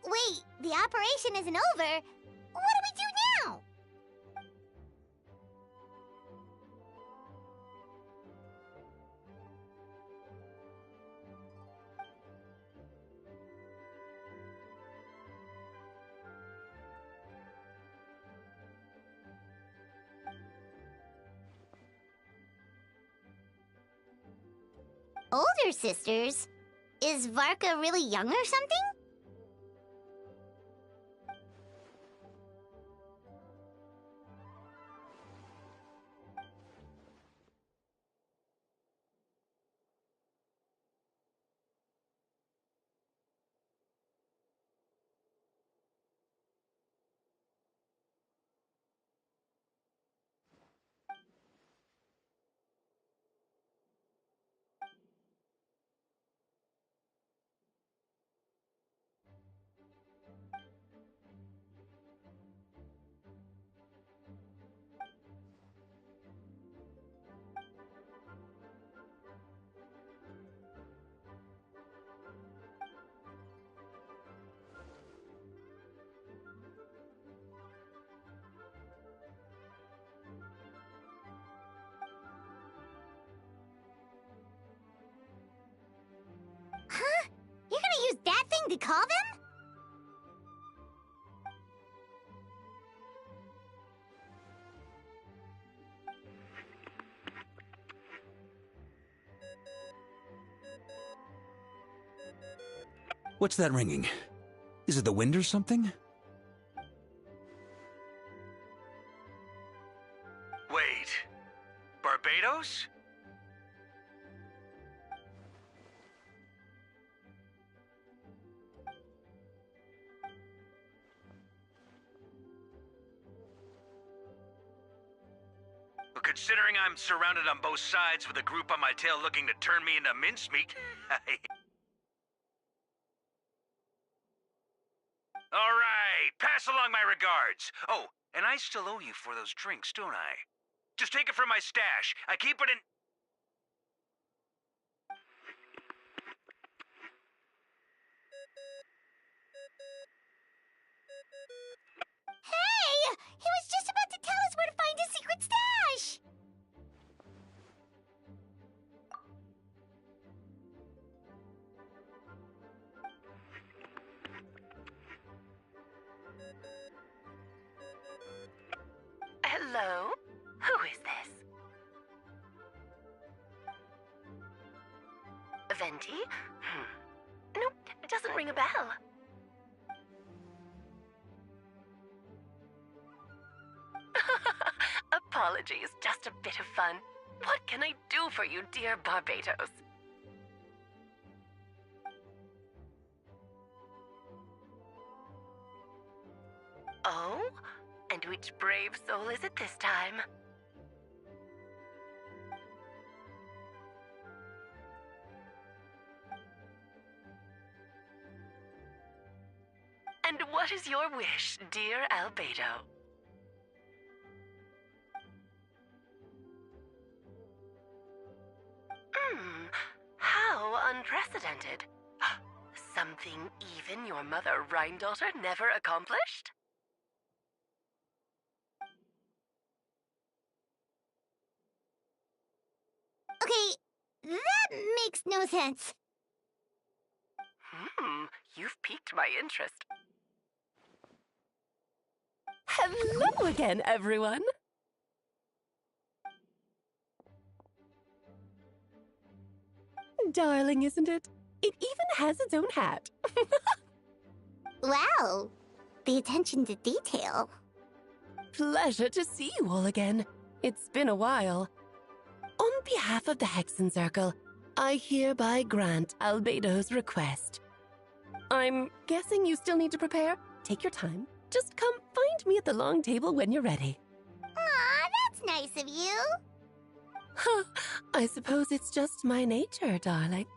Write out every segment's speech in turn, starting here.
Wait, the operation isn't over. What do we do now? Older sisters? Is Varka really young or something? Huh? You're gonna use that thing to call them? What's that ringing? Is it the wind or something? Wait. Barbados? Well, considering I'm surrounded on both sides with a group on my tail looking to turn me into mincemeat. Alright, pass along my regards. Oh, and I still owe you for those drinks, don't I? Just take it from my stash. I keep it in... Hey! He was just about to tell us where to find his secret stash! Hello? Who is this? Venti? Nope, it doesn't ring a bell. Apologies, just a bit of fun. What can I do for you, dear Barbados? Oh? And which brave soul is it this time? And what is your wish, dear Albedo? How unprecedented. Something even your mother Rhine-daughter never accomplished? Okay, that makes no sense. You've piqued my interest. Hello again, everyone. Darling, isn't it? It even has its own hat. Wow, the attention to detail. Pleasure to see you all again. It's been a while. On behalf of the Hexen Circle, I hereby grant Albedo's request. I'm guessing you still need to prepare? Take your time. Just come find me at the long table when you're ready. Aw, that's nice of you. Huh, I suppose it's just my nature, darling.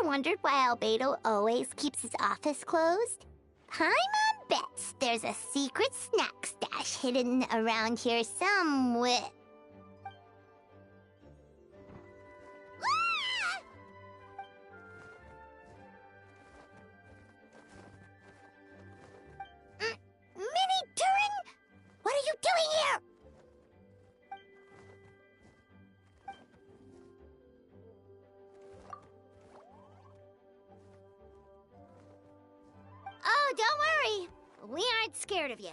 ever wondered why Albedo always keeps his office closed? Paimon bets there's a secret snack stash hidden around here somewhere. Ah! Mini Turin? What are you doing here? Oh, don't worry. We aren't scared of you.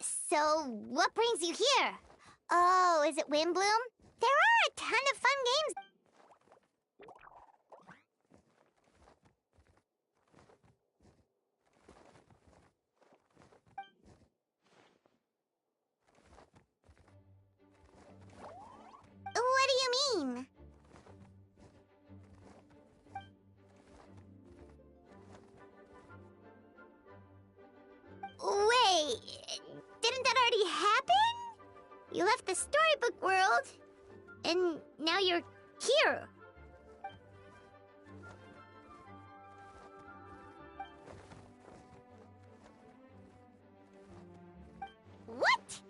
So, what brings you here? Oh, is it Windbloom? There are a ton of fun games. What do you mean? Wait, didn't that already happen? You left the storybook world, and now you're here. What?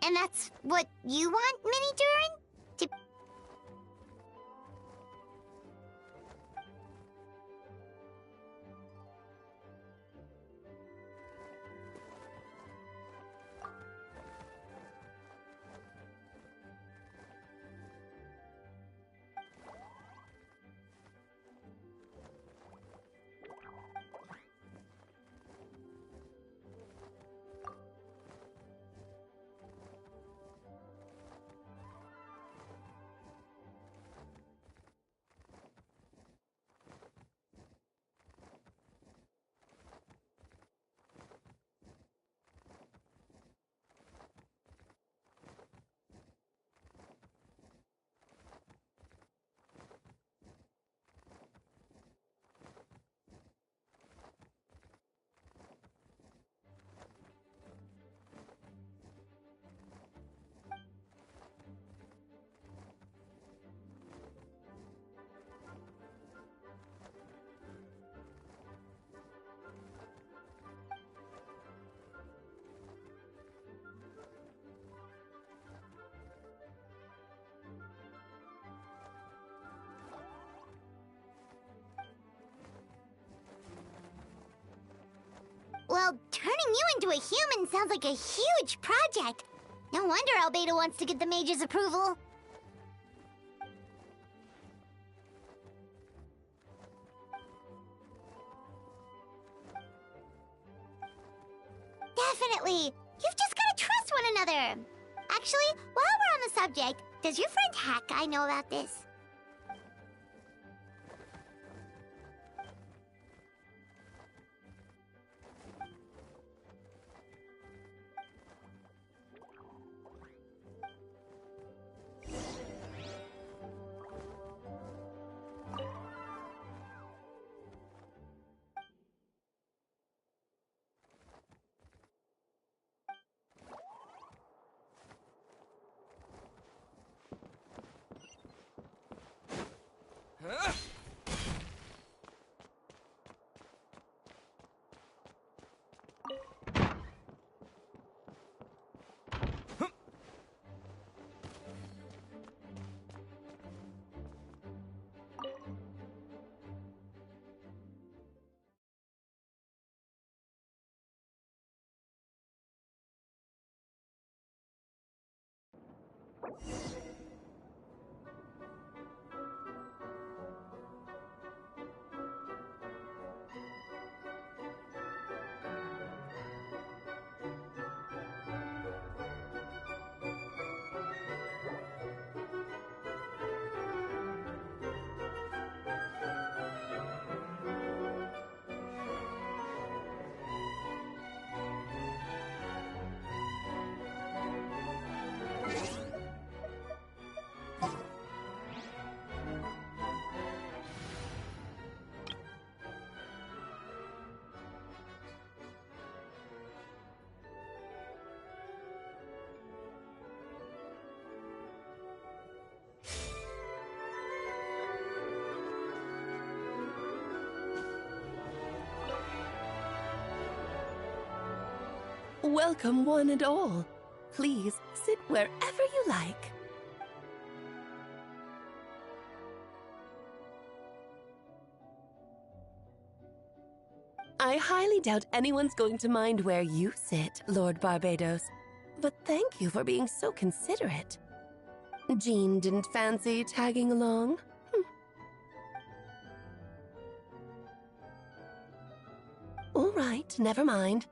And that's what you want, Mini Durin? To Well, turning you into a human sounds like a huge project. No wonder Albedo wants to get the mage's approval. Definitely. You've just gotta trust one another. Actually, while we're on the subject, does your friend Hakai know about this? Welcome one and all. Please sit wherever you like. I highly doubt anyone's going to mind where you sit, Lord Barbados. But thank you for being so considerate. Jean didn't fancy tagging along? All right, never mind.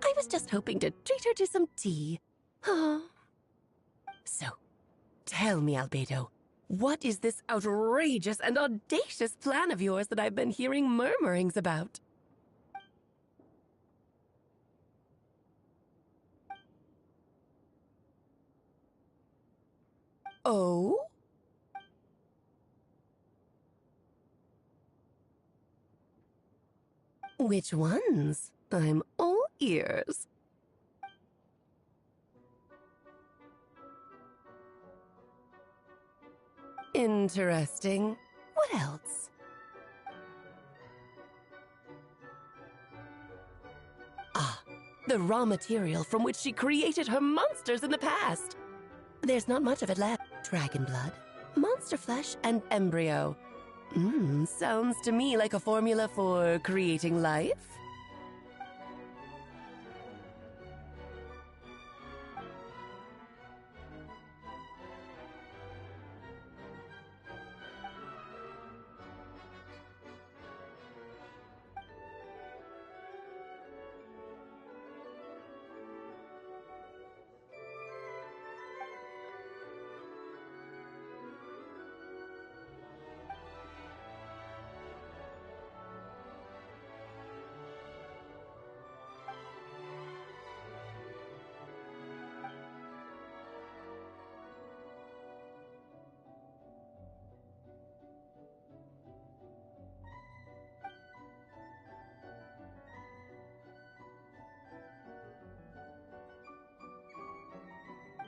I was just hoping to treat her to some tea. So, tell me, Albedo, what is this outrageous and audacious plan of yours that I've been hearing murmurings about? Oh? Which ones? I'm all ears. Interesting. What else? Ah, the raw material from which she created her monsters in the past. There's not much of it left. Dragon blood, monster flesh, and embryo. Sounds to me like a formula for creating life.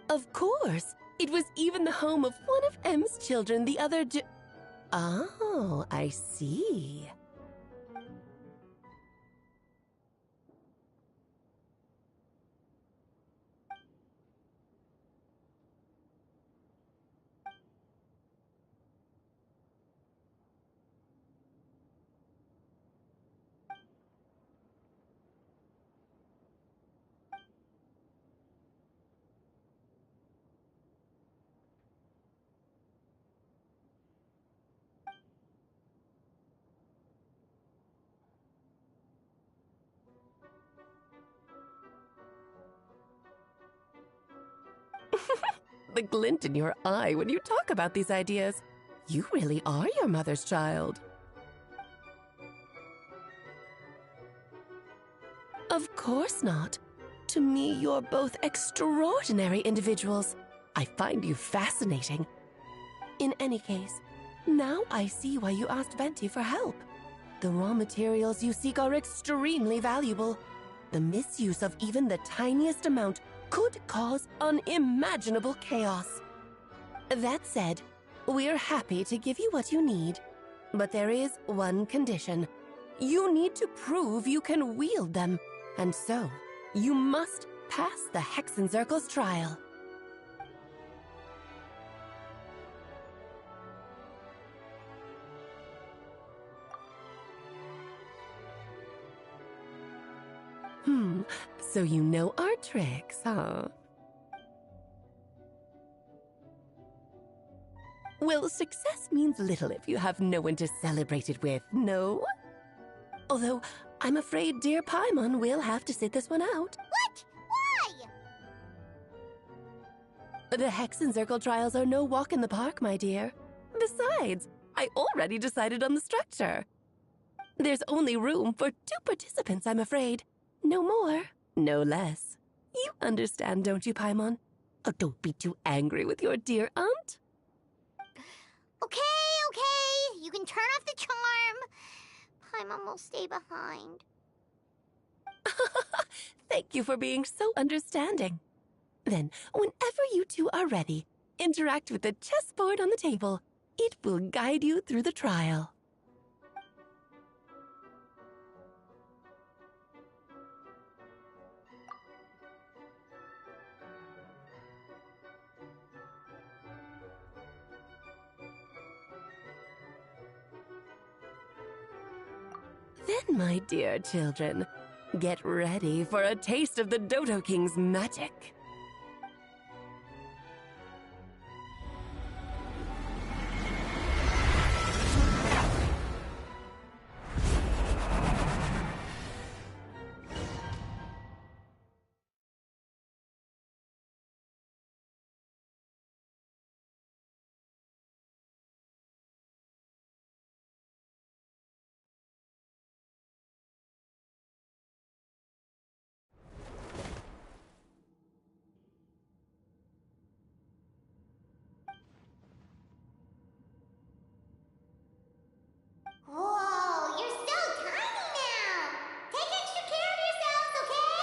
Of course! It was even the home of one of M's children the other day. Oh, I see. The glint in your eye when you talk about these ideas. You really are your mother's child. Of course not. To me, you're both extraordinary individuals. I find you fascinating. In any case, now I see why you asked Venti for help. The raw materials you seek are extremely valuable. The misuse of even the tiniest amount could cause unimaginable chaos. That said, we're happy to give you what you need. But there is one condition. You need to prove you can wield them. And so, you must pass the Hexencircle's trial. So you know our tricks, huh? Well, success means little if you have no one to celebrate it with, no? Although, I'm afraid dear Paimon will have to sit this one out. What? Why? The Hexencircle trials are no walk in the park, my dear. Besides, I already decided on the structure. There's only room for 2 participants, I'm afraid. No more, no less. You understand, don't you, Paimon? Oh, don't be too angry with your dear aunt. Okay. You can turn off the charm. Paimon will stay behind. Thank you for being so understanding. Then, whenever you two are ready, interact with the chessboard on the table. It will guide you through the trial. Then, my dear children, get ready for a taste of the Dodo King's magic. Whoa, you're so tiny now! Take extra care of yourselves, okay?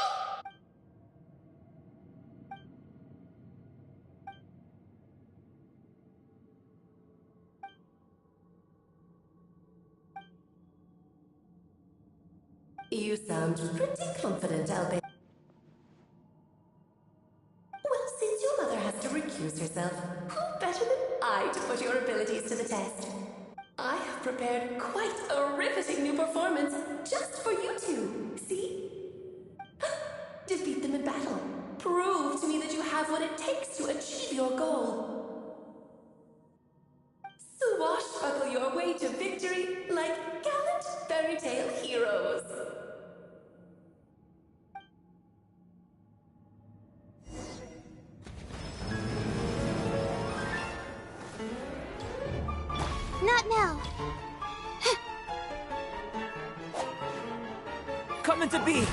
You sound pretty confident, Albedo. Well, since your mother has to recuse herself, who better than I to put your abilities to the test? I have prepared quite a riveting new performance just for you two. See? Defeat them in battle. Prove to me that you have what it takes to achieve your goal. Swashbuckle your way to victory like gallant fairy tale heroes. Not now. Coming to be!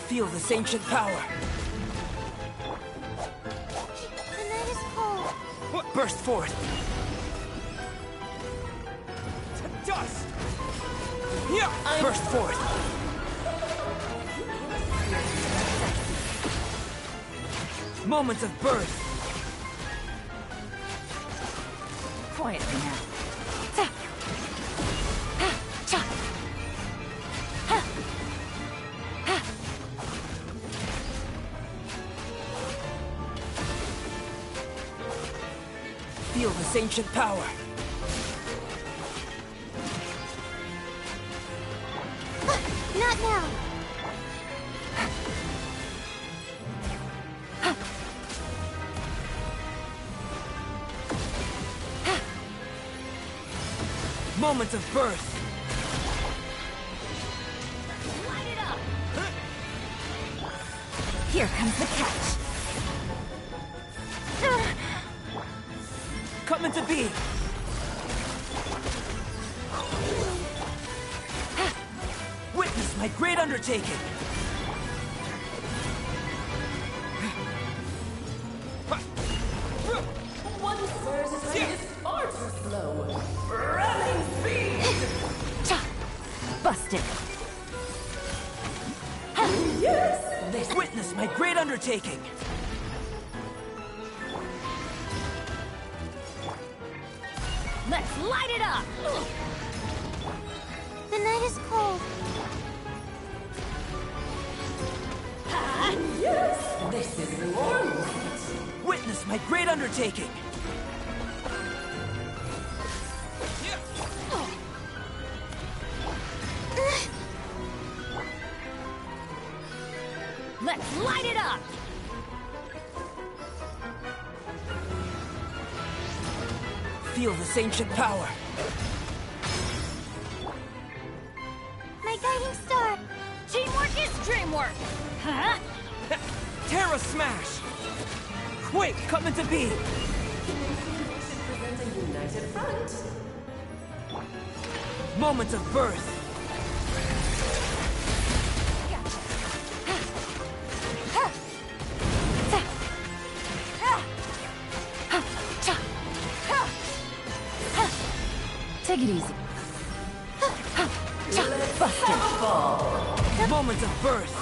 Feel this ancient power. The night is cold. Burst forth. To dust! Yeah! Burst forth. Moments of birth. Quietly now. Feel this ancient power. Not now. Moments of birth. Light it up! Here comes the catch. Coming to be. Witness my great undertaking. One surge's rate is far too slow. Ramming speed! Busted. Yes! Witness my great undertaking. Let's light it up! The night is cold. Yes! This is more light. Witness my great undertaking. Let's light it up! Feel this ancient power. My guiding star. Teamwork is dreamwork! Huh? Terra Smash! Quake coming to be! Present a united front. Moments of birth. Take it easy. Busted. Moments of birth.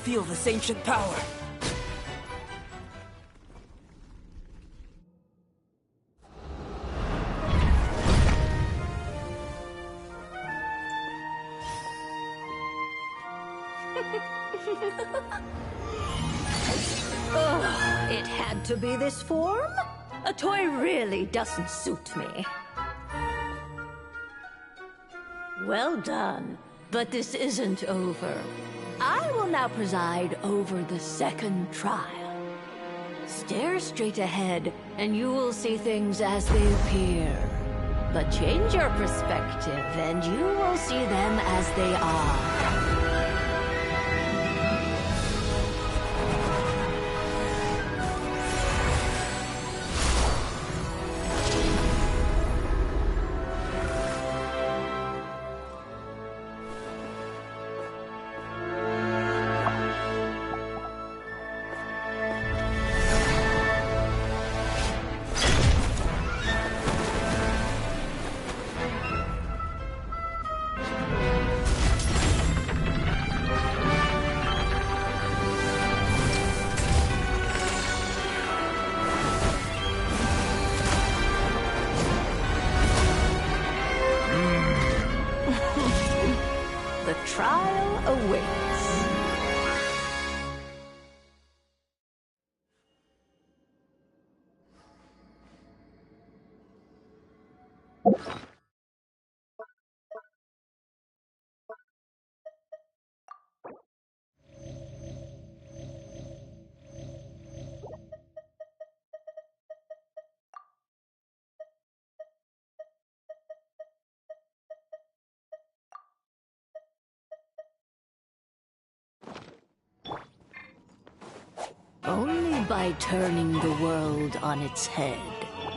Feel this ancient power. Ugh, it had to be this form? A toy really doesn't suit me. Well done, but this isn't over. I will now preside over the second trial. Stare straight ahead, and you will see things as they appear. But change your perspective, and you will see them as they are. The trial awaits. Only by turning the world on its head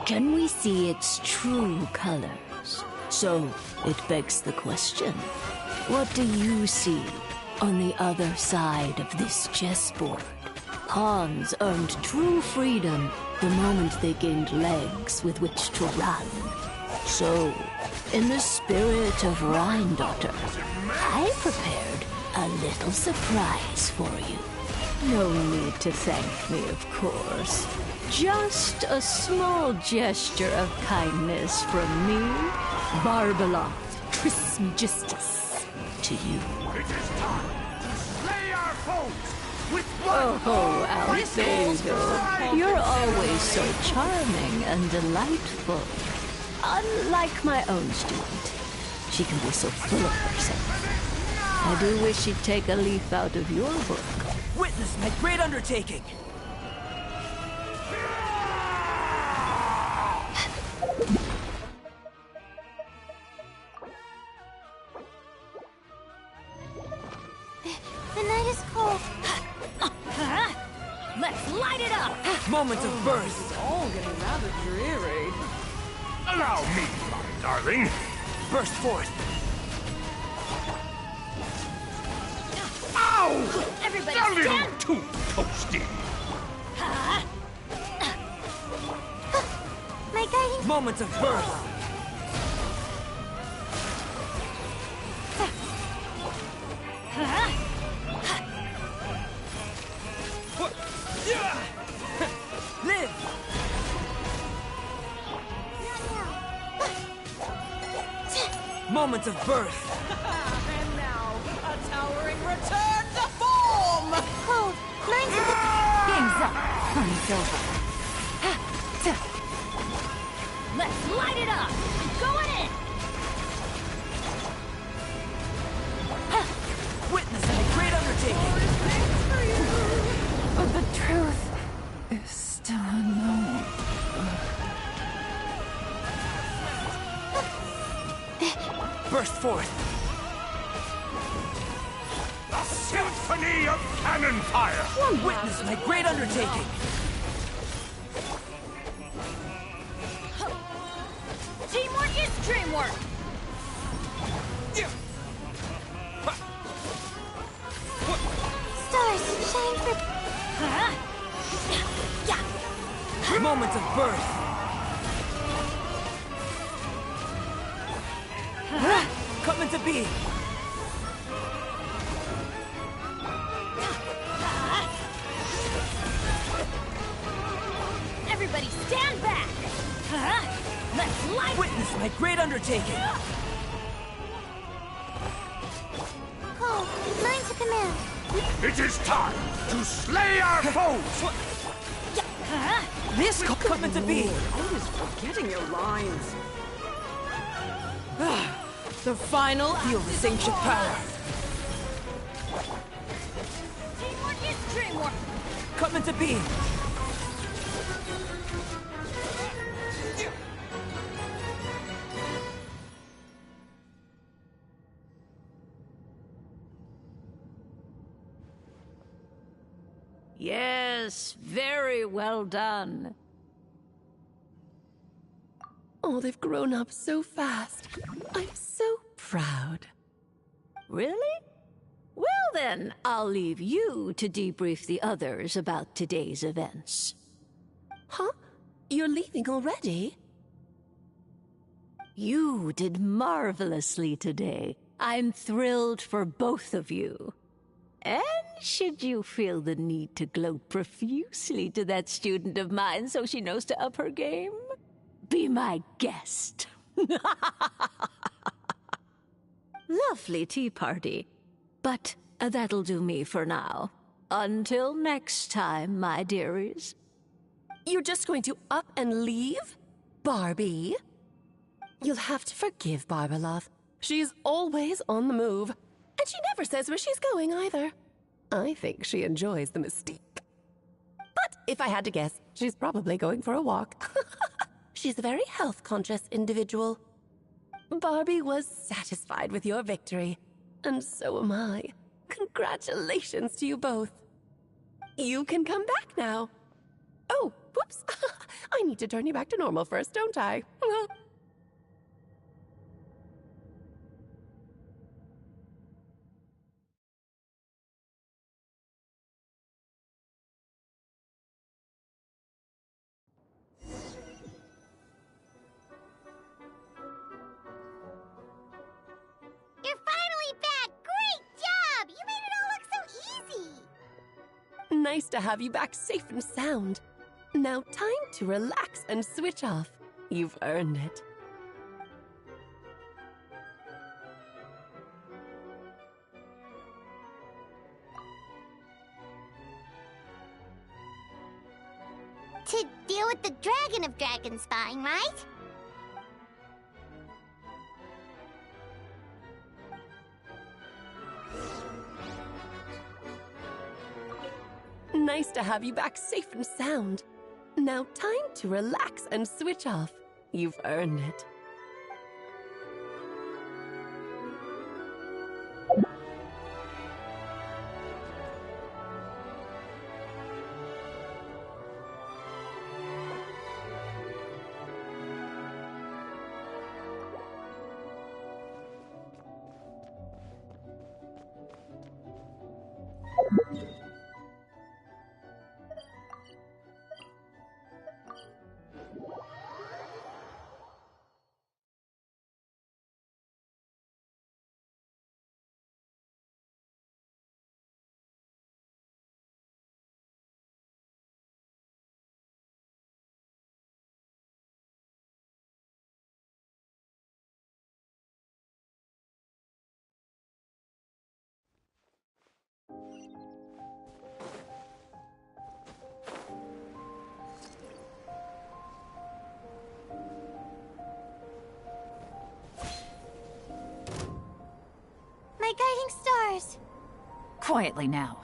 can we see its true colors. So, it begs the question, what do you see on the other side of this chessboard? Pawns earned true freedom the moment they gained legs with which to run. So, in the spirit of Rheindotter, I prepared a little surprise for you. No need to thank me, of course. Just a small gesture of kindness from me, Barbeloth Trismegistus, to you. It is time to slay our foes with blood. Oh, Albedo, you're always so charming and delightful. Unlike my own student, she can be so full of herself. I do wish she'd take a leaf out of your book. Witness my great undertaking! The night is cold. Let's light it up! Moment of birth! All getting rather dreary. Allow me, my darling. Burst forth! Ow! Everybody A little stand! too toasty. My guiding... Moment of birth! Live! Moment of birth! And now, a towering return to form! Cold. Mine's at the... Game's up. Fun's over. Let's light it up! Going in! Witness my great undertaking! But the truth is still unknown. Burst forth! A symphony of cannon fire. Witness my great undertaking! Teamwork is dreamwork! Stars shine for... Moment of birth! Coming to be! Everybody stand back! Let's light... Witness my great undertaking! Cold. Mine's Check him out. It is time to slay our foes! This coming to be. Always forgetting your lines. The final Feel this ancient power. Teamwork is dreamwork. Coming to be. Yes, very well done. Oh, they've grown up so fast. I'm so proud. Really? Well then, I'll leave you to debrief the others about today's events. Huh? You're leaving already? You did marvelously today. I'm thrilled for both of you. And should you feel the need to gloat profusely to that student of mine so she knows to up her game, be my guest. Lovely tea party. But that'll do me for now. Until next time, my dearies. You're just going to up and leave? Barbie? You'll have to forgive Barbalov. She's always on the move. And she never says where she's going either. I think she enjoys the mystique. But if I had to guess, she's probably going for a walk. She's a very health-conscious individual. Barbie was satisfied with your victory. And so am I. Congratulations to you both. You can come back now. Oh, whoops. I need to turn you back to normal first, don't I? You're finally back! Great job! You made it all look so easy! Nice to have you back safe and sound. Now time to relax and switch off. You've earned it. To deal with the Dragon of Dragonspine, right? Nice to have you back safe and sound. Now time to relax and switch off. You've earned it. My guiding stars. Quietly now.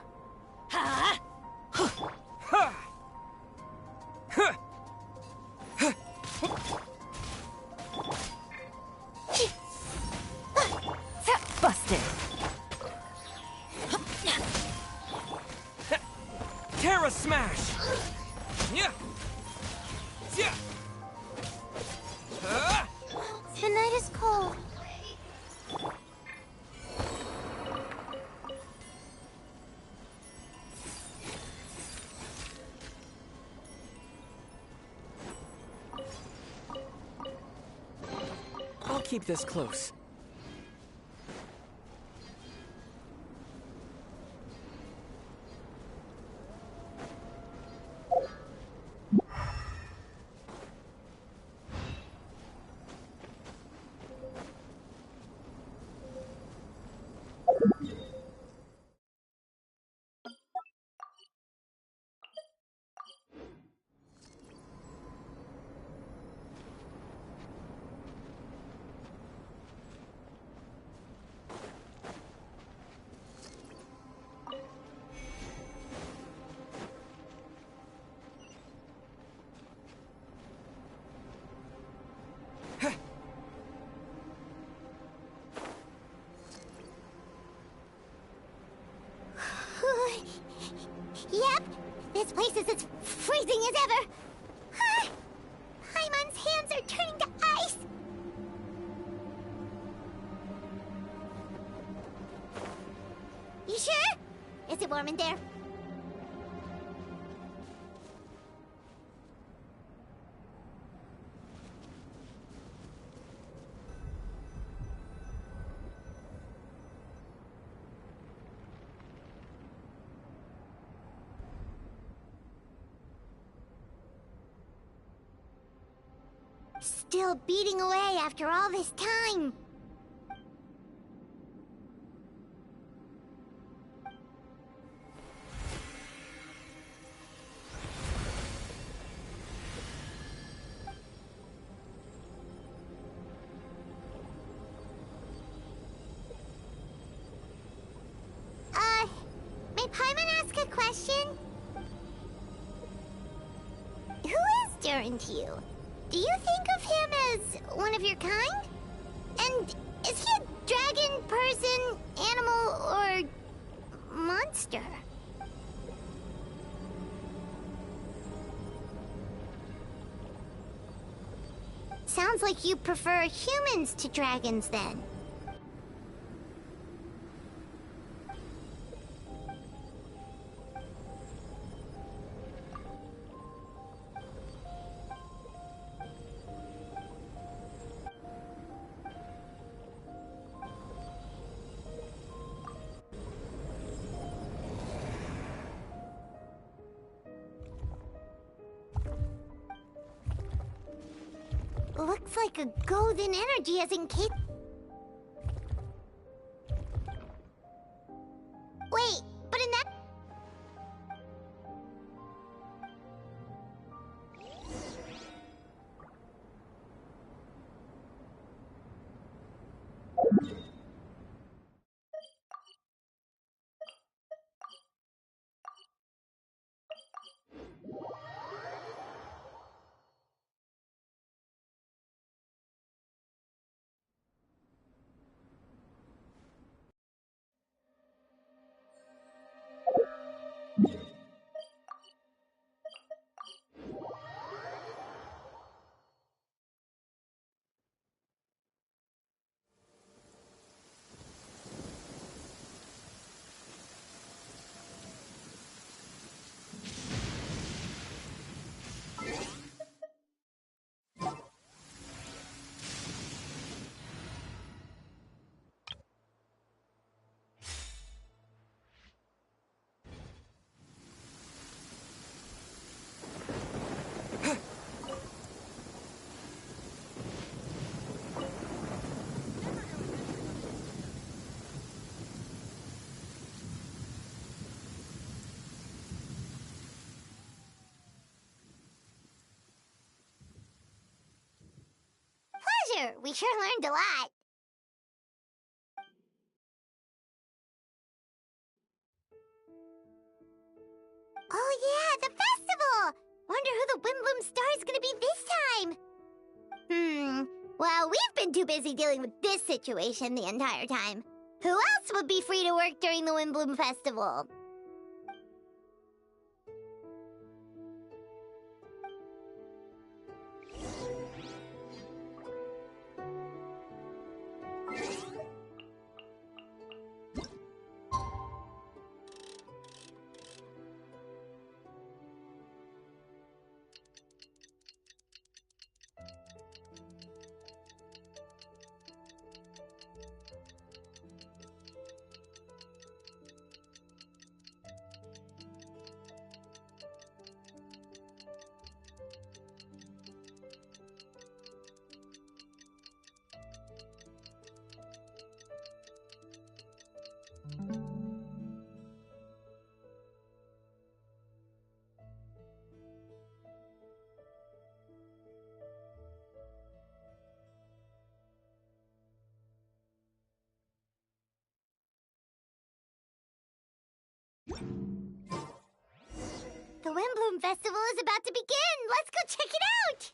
Busted. Terra Smash! Yeah! Yeah! The night is cold. I'll keep this close. This place is as freezing as ever. Huh? Paimon's hands are turning to ice. You sure? Is it warm in there? Still beating away after all this time. May Paimon ask a question? Who is Durin to you? Do you think of him as one of your kind? And is he a dragon, person, animal, or monster? Sounds like you prefer humans to dragons, then. Looks like a golden energy has encased. Wait, but in that. Pleasure! We sure learned a lot. Oh yeah, the festival! Wonder who the Wimbloom Star is gonna be this time. Well, we've been too busy dealing with this situation the entire time. Who else would be free to work during the Wimbloom Festival? The Wimbloom Festival is about to begin! Let's go check it out!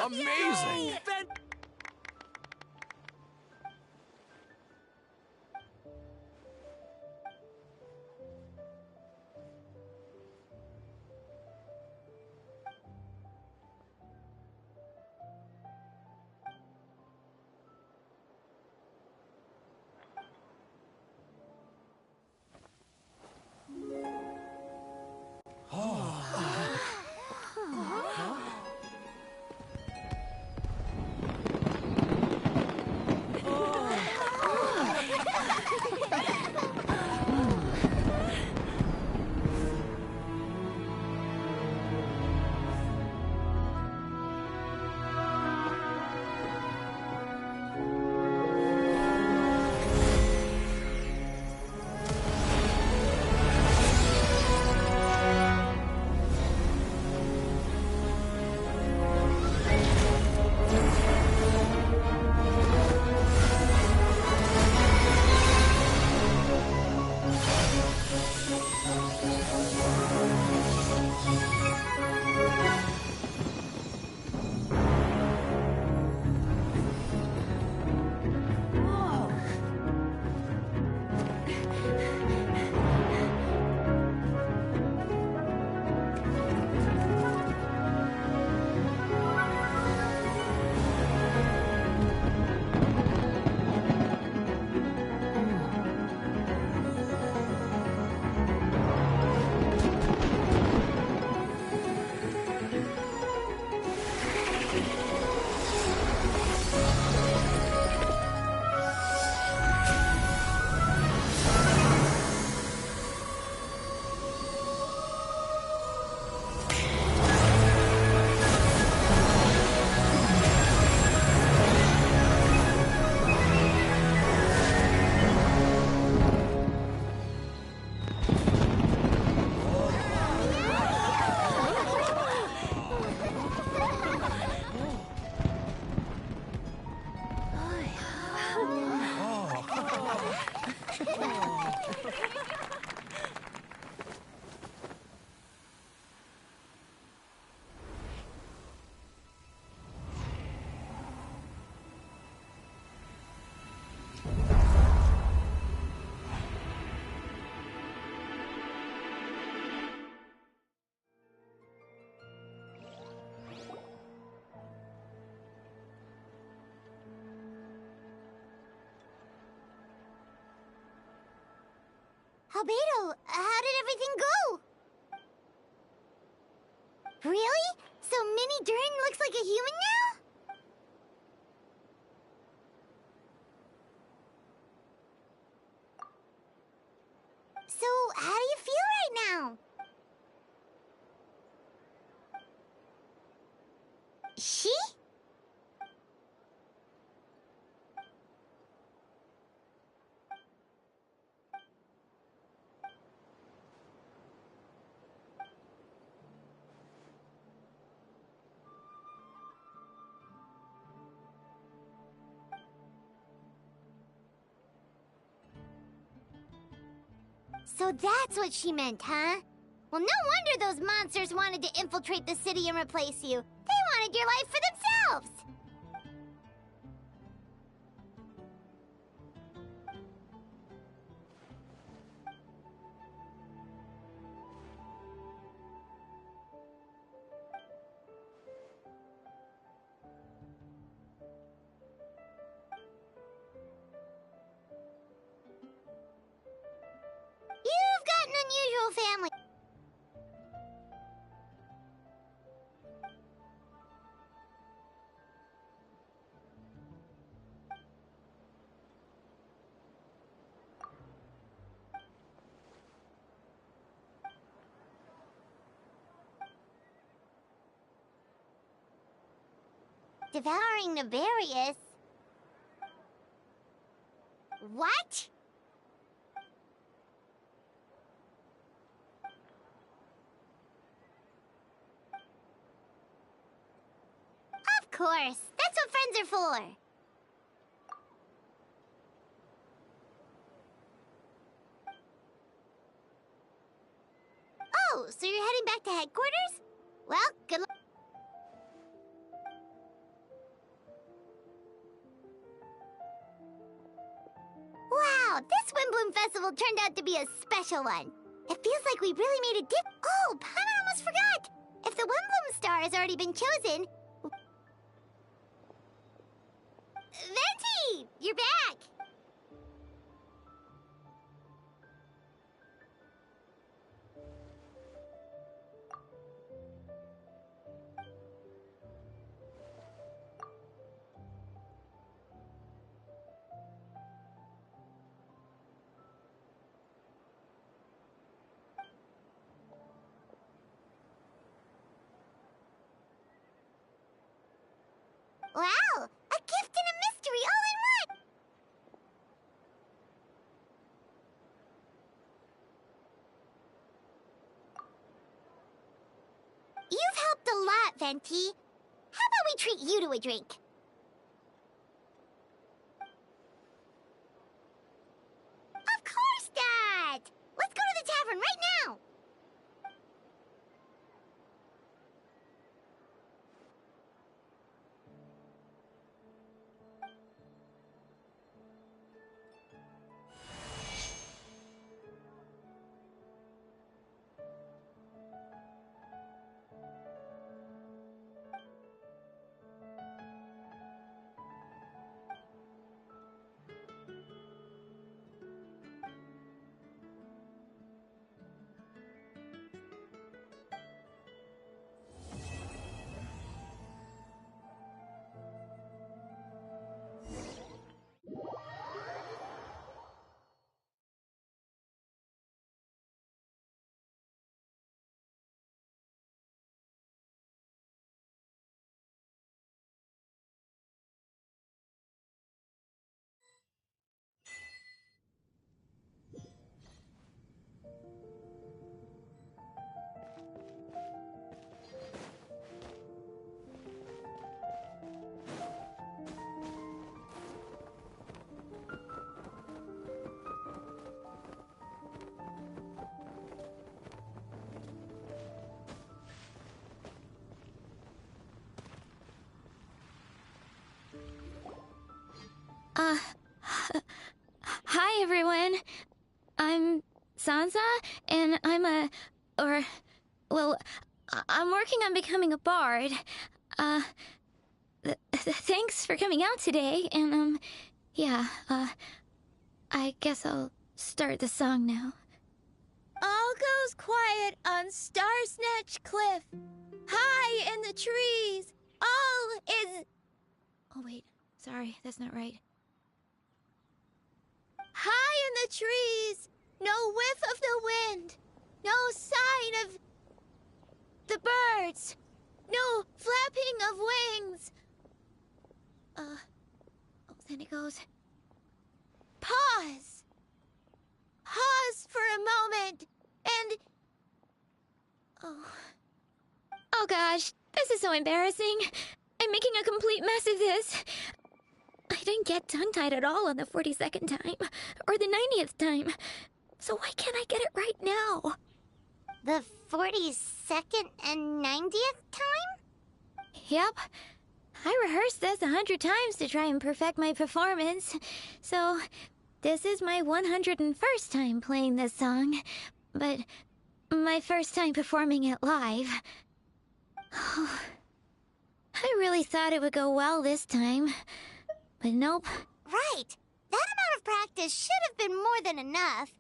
Amazing! Albedo, how did everything go? Really? So Mini Durin looks like a human now? So, how do you feel right now? She? So that's what she meant, huh? Well, no wonder those monsters wanted to infiltrate the city and replace you. They wanted your life for themselves! You've got an unusual family. Devouring Nefarious? What? Of course. That's what friends are for. Oh, so you're heading back to headquarters? Well, good luck. Wow, this Windbloom Festival turned out to be a special one. It feels like we really made a dip. Oh, Paimon almost forgot. If the Windbloom star has already been chosen... Venti, you're back. Wow, a gift and a mystery all in one! You've helped a lot, Venti. How about we treat you to a drink? Of course not! Let's go to the tavern right now! Hi everyone. I'm Sansa, and I'm working on becoming a bard. Thanks for coming out today, and I guess I'll start the song now. All goes quiet on Starsnatch Cliff. High in the trees, all is... Oh wait, sorry, that's not right. High in the trees, no whiff of the wind, no sign of the birds, no flapping of wings. Then it goes. Pause. Pause for a moment, and... Oh gosh, this is so embarrassing. I'm making a complete mess of this. I didn't get tongue-tied at all on the 42nd time, or the 90th time. So why can't I get it right now? The 42nd and 90th time? Yep. I rehearsed this 100 times to try and perfect my performance. So, this is my 101st time playing this song. But my first time performing it live. I really thought it would go well this time. But nope. Right. That amount of practice should have been more than enough.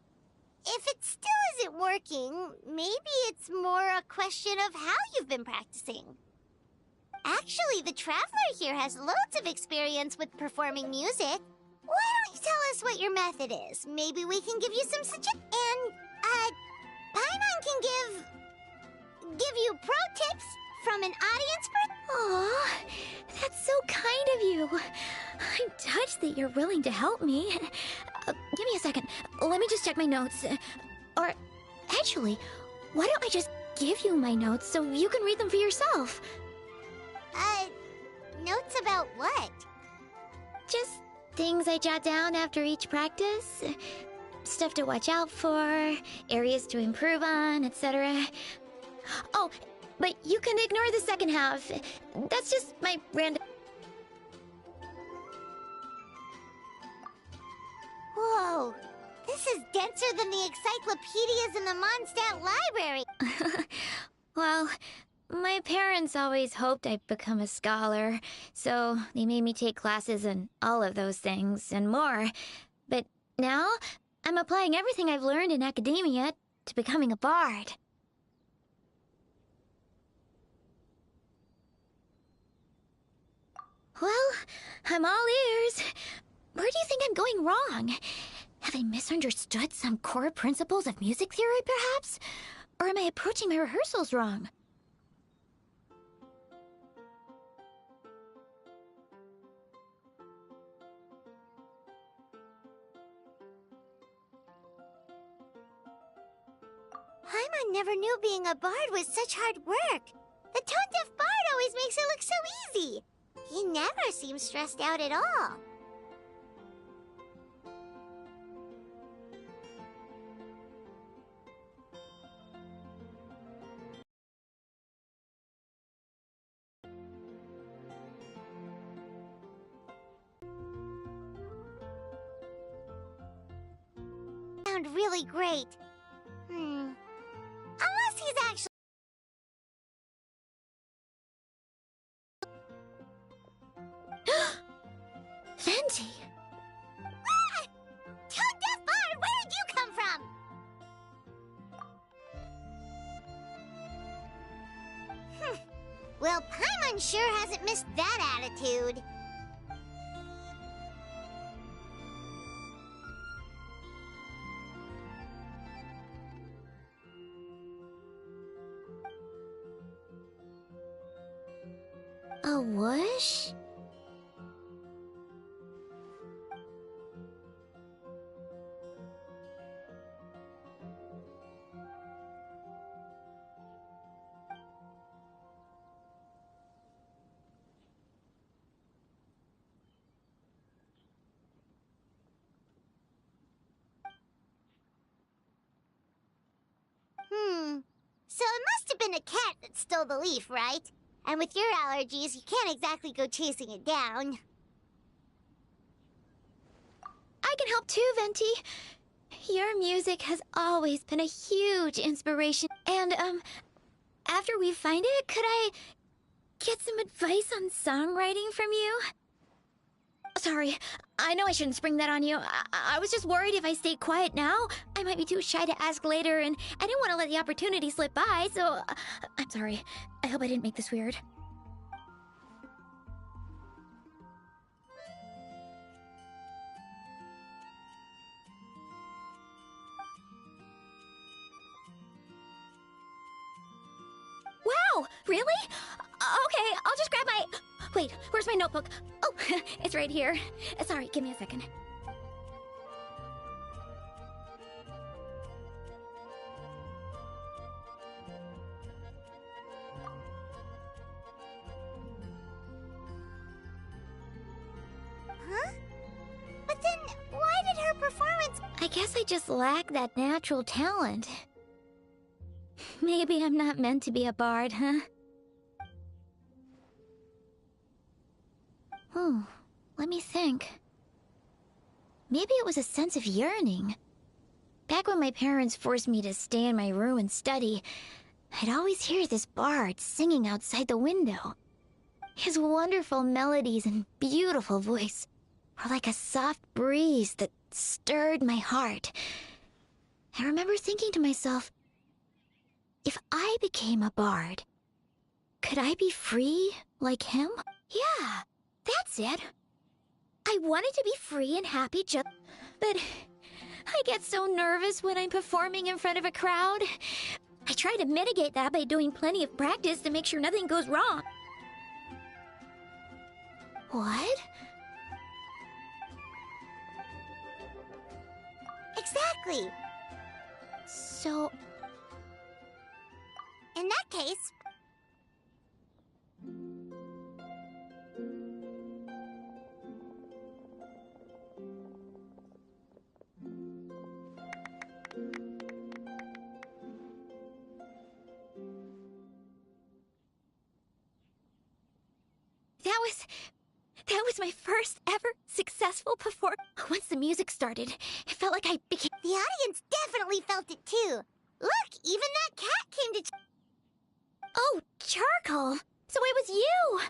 If it still isn't working, maybe it's more a question of how you've been practicing. Actually, the Traveler here has loads of experience with performing music. Why don't you tell us what your method is? Maybe we can give you some suggestions. And, Paimon can give you pro tips from an audience Aw, that's so kind of you. I'm touched that you're willing to help me. Give me a second. Let me just check my notes. Or, actually, why don't I just give you my notes so you can read them for yourself? Notes about what? Just things I jot down after each practice. Stuff to watch out for, areas to improve on, etc. Oh, but you can ignore the second half. That's just my random... Whoa. This is denser than the encyclopedias in the Mondstadt library. Well, my parents always hoped I'd become a scholar, so they made me take classes in all of those things and more. But now, I'm applying everything I've learned in academia to becoming a bard. Well, I'm all ears. Where do you think I'm going wrong? Have I misunderstood some core principles of music theory, perhaps? Or am I approaching my rehearsals wrong? Paimon never knew being a bard was such hard work. The tone-deaf bard always makes it look so easy. He never seems stressed out at all. Sound really great. Unless he's actually... Venti! Ah! Tone-deaf bard, where did you come from? Well, Paimon sure hasn't missed that attitude. A whoosh? So it must have been a cat that stole the leaf, right? And with your allergies, you can't exactly go chasing it down. I can help too, Venti. Your music has always been a huge inspiration. And, after we find it, could I get some advice on songwriting from you? Sorry, I know I shouldn't spring that on you. I was just worried if I stayed quiet now, I might be too shy to ask later, and I didn't want to let the opportunity slip by, so I'm sorry. I hope I didn't make this weird. Wow, really? Okay, I'll just grab my... Wait, where's my notebook? Oh, it's right here. Sorry, give me a second. Huh? But then, why did her performance... I guess I just lack that natural talent. Maybe I'm not meant to be a bard, huh? Oh, let me think. Maybe it was a sense of yearning. Back when my parents forced me to stay in my room and study, I'd always hear this bard singing outside the window. His wonderful melodies and beautiful voice were like a soft breeze that stirred my heart. I remember thinking to myself, if I became a bard, could I be free like him? Yeah, that's it. I wanted to be free and happy just... But I get so nervous when I'm performing in front of a crowd. I try to mitigate that by doing plenty of practice to make sure nothing goes wrong. What? Exactly. So... In that case... That That was my first ever successful performance. Once the music started, it felt like I became... The audience definitely felt it too. Look, even that cat came to... Oh, Charcoal! So it was you!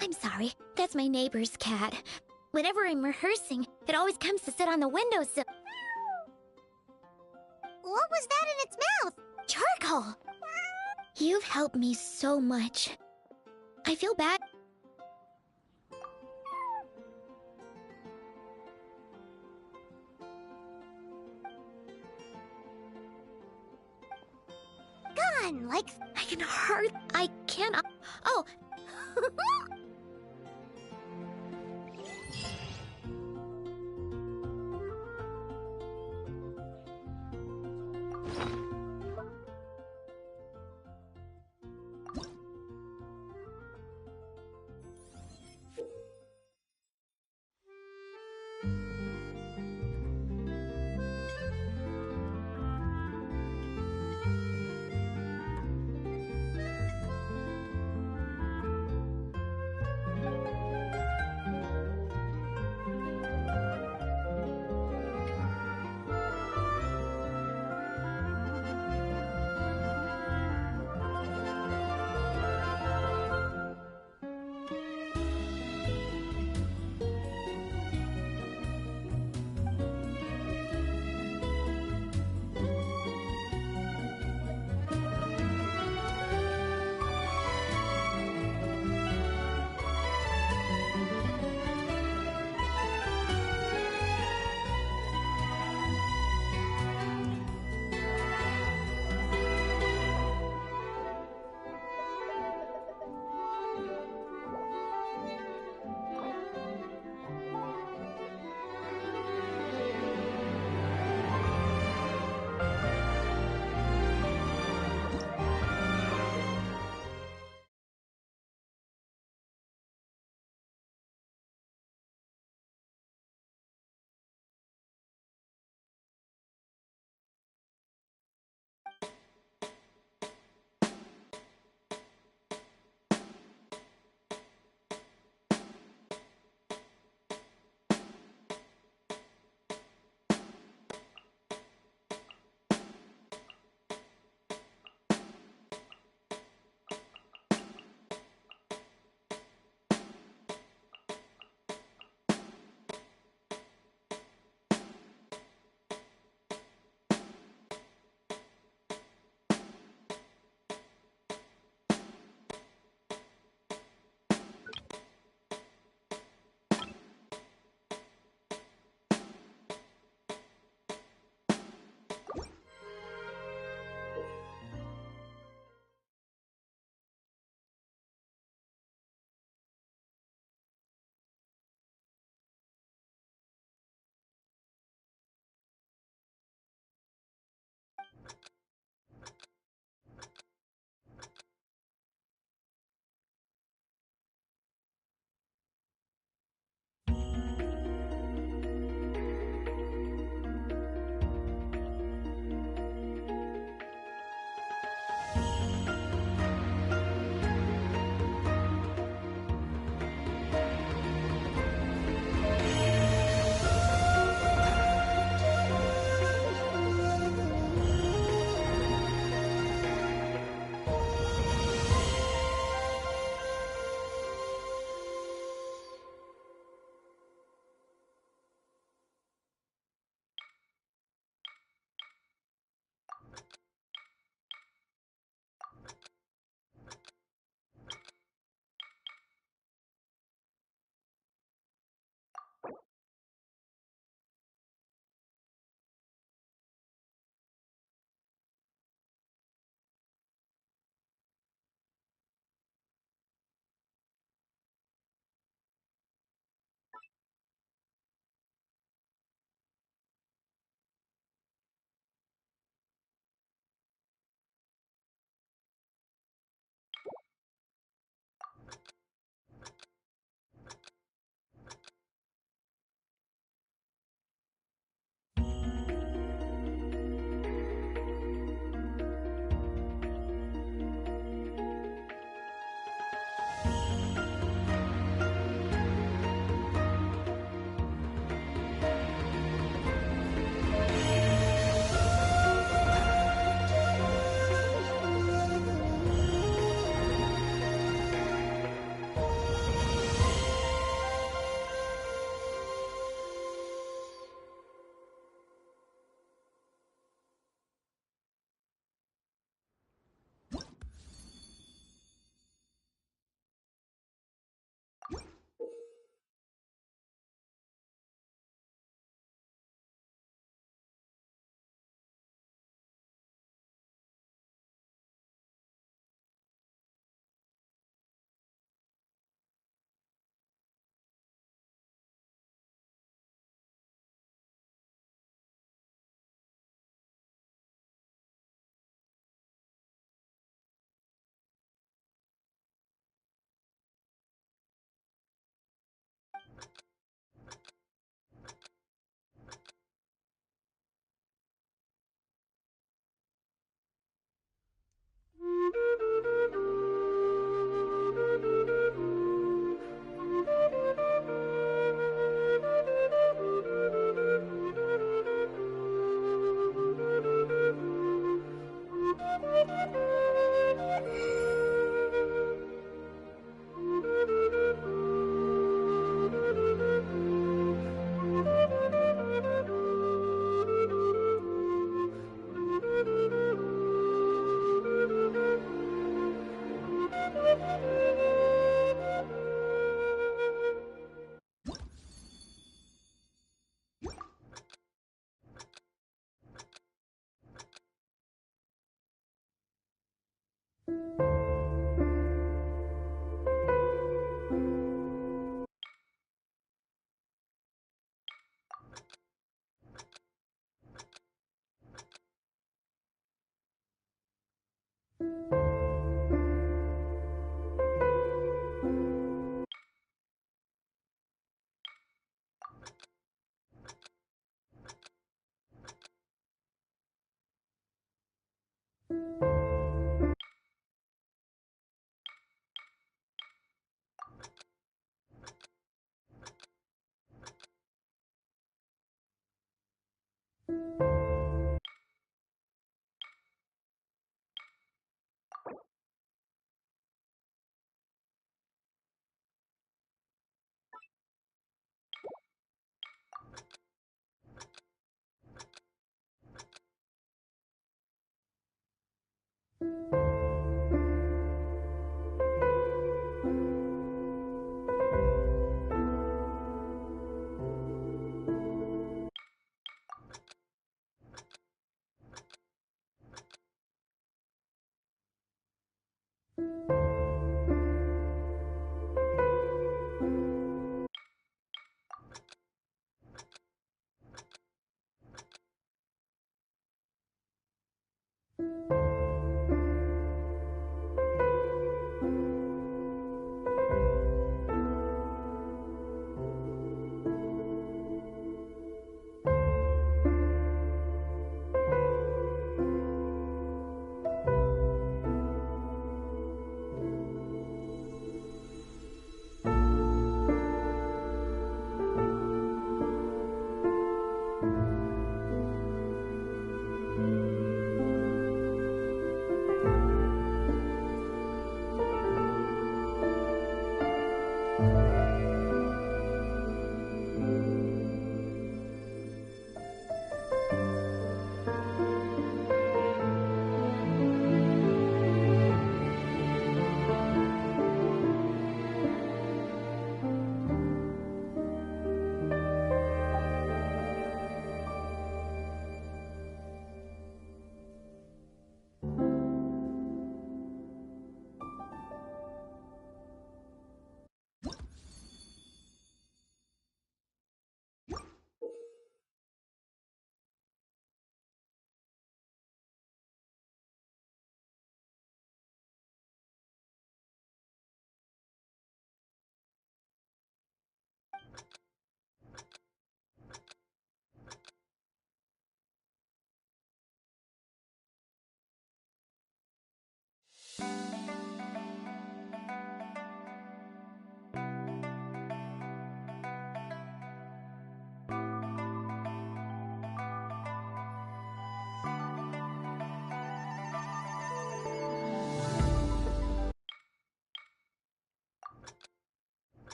I'm sorry, that's my neighbor's cat. Whenever I'm rehearsing, it always comes to sit on the windowsill. What was that in its mouth? Charcoal! You've helped me so much. I feel bad. Gone, like... I can't... Oh!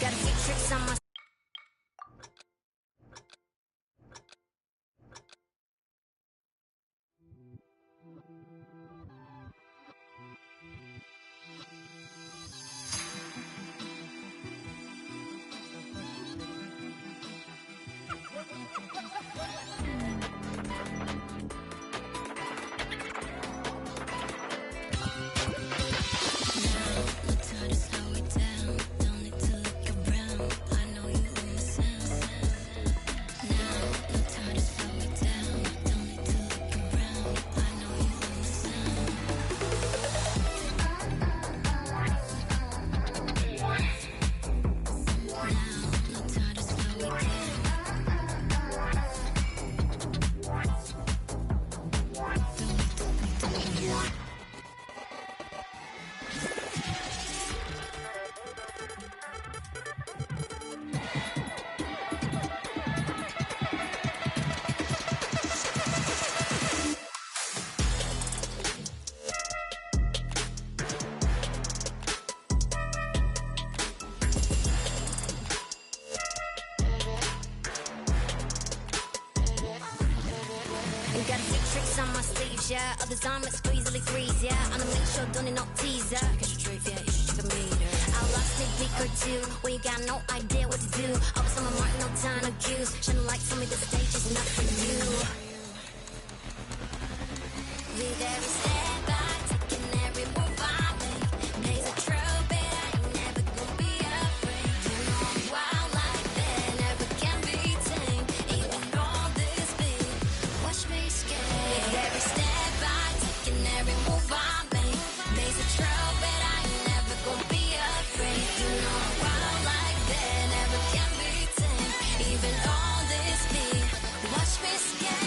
Got a few tricks on my got a few tricks on my sleeves, yeah. Others on my squeezily freeze, yeah. On a make sure don't need no teaser. Get your drift, yeah, you should check a meter. I'll last sneak peek or two when you got no idea what to do. Always on my mark, no time, no cues. Shining light, tell me the stage is not for you. With every step I take and every move I make, pays a trophy, I ain't never gonna be afraid. You know I'm wild like that, never can be tamed. Even all this beat, watch me skate. With every step I take and every move I make, pays a trophy, I ain't never gonna be afraid. You know I'm wild like that, never can be tamed. Even all this beat, watch me skate.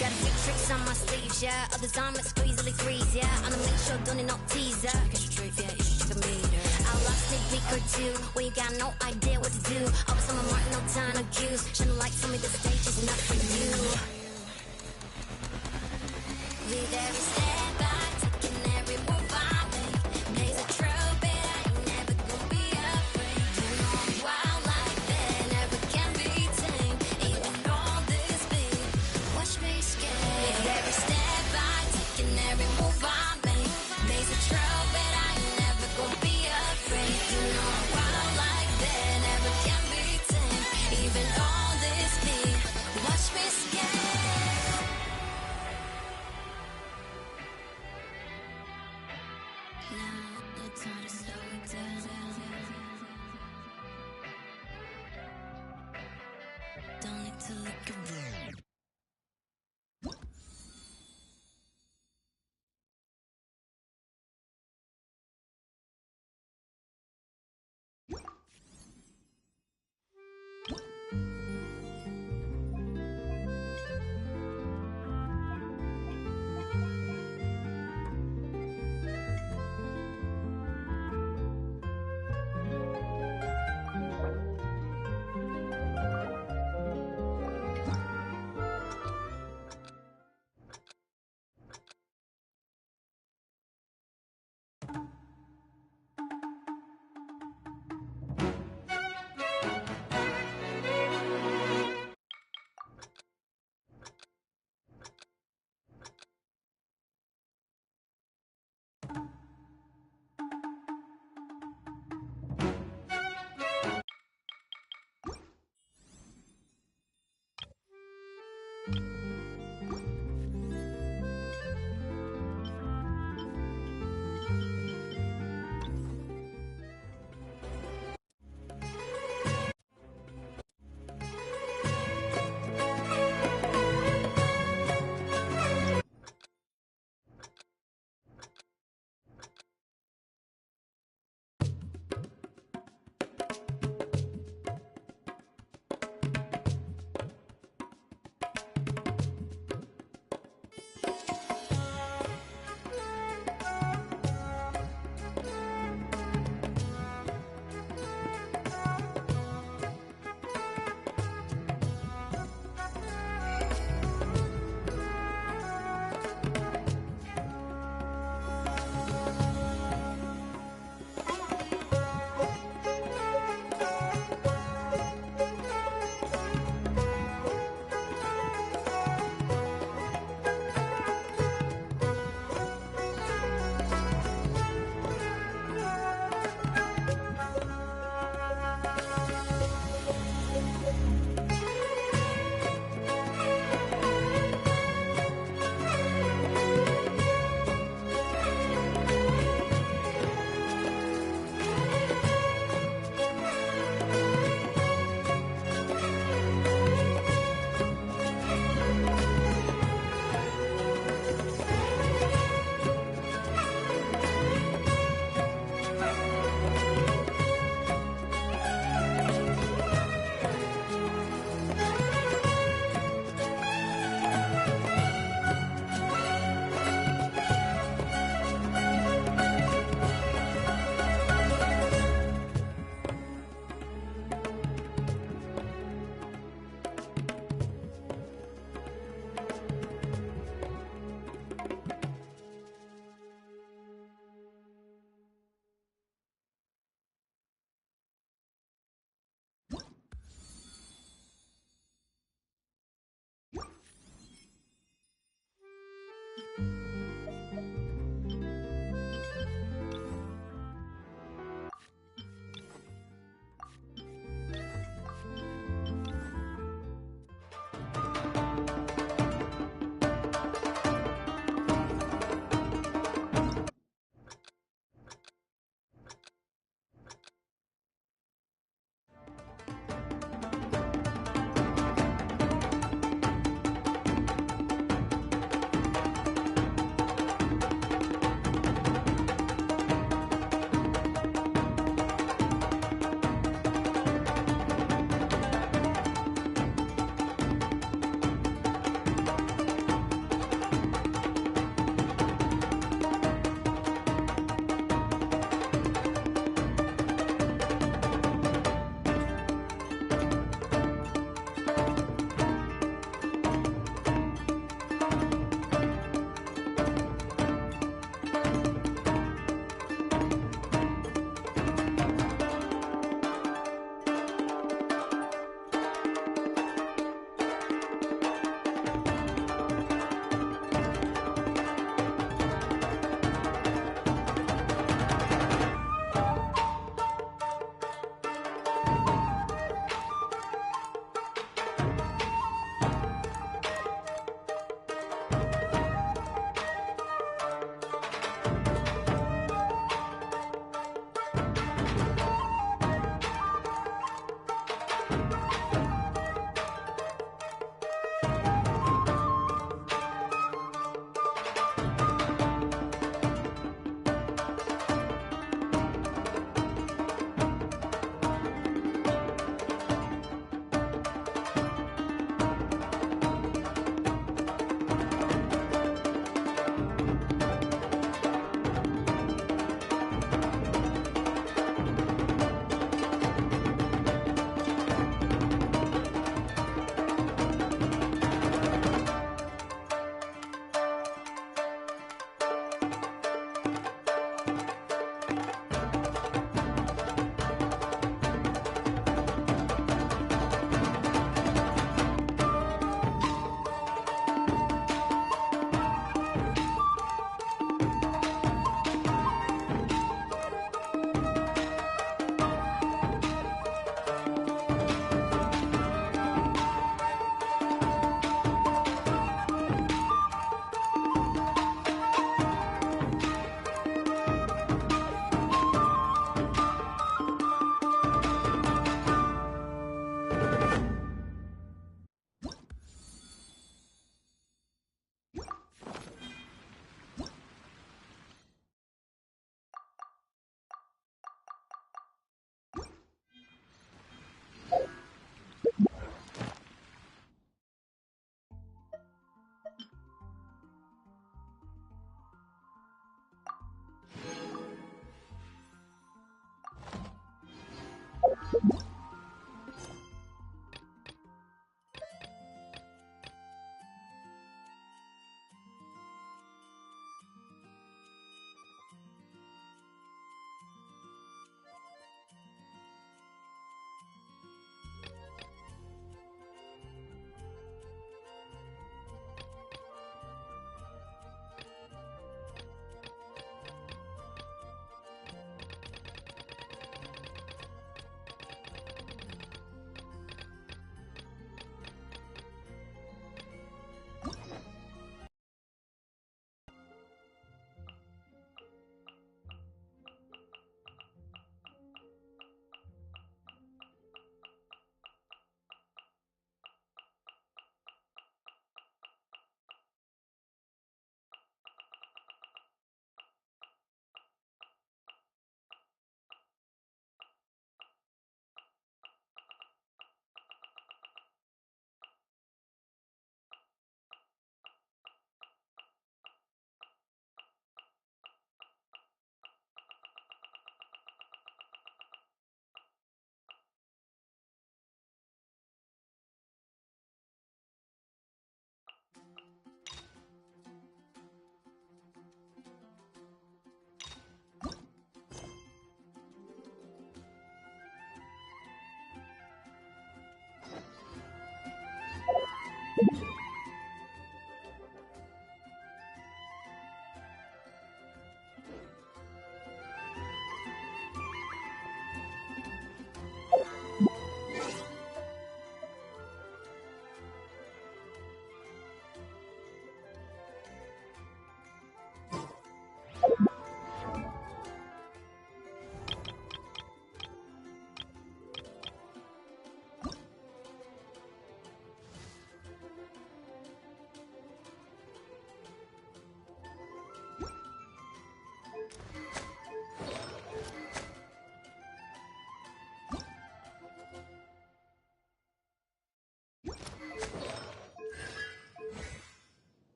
Got a few tricks on my sleeves, yeah. Others on my squeezily freeze, yeah. On a make sure don't need no teaser. Get your drift, yeah, you should check a meter. I'll last sneak peek or two when you got no idea what to do. Always on my mark, no time, no cues. Shining light, tell me the stage is not for you. With every step I take and every move I make, pays a trophy, I ain't never gonna be afraid. You know I'm wild like that, never can be tamed. Even all this beat.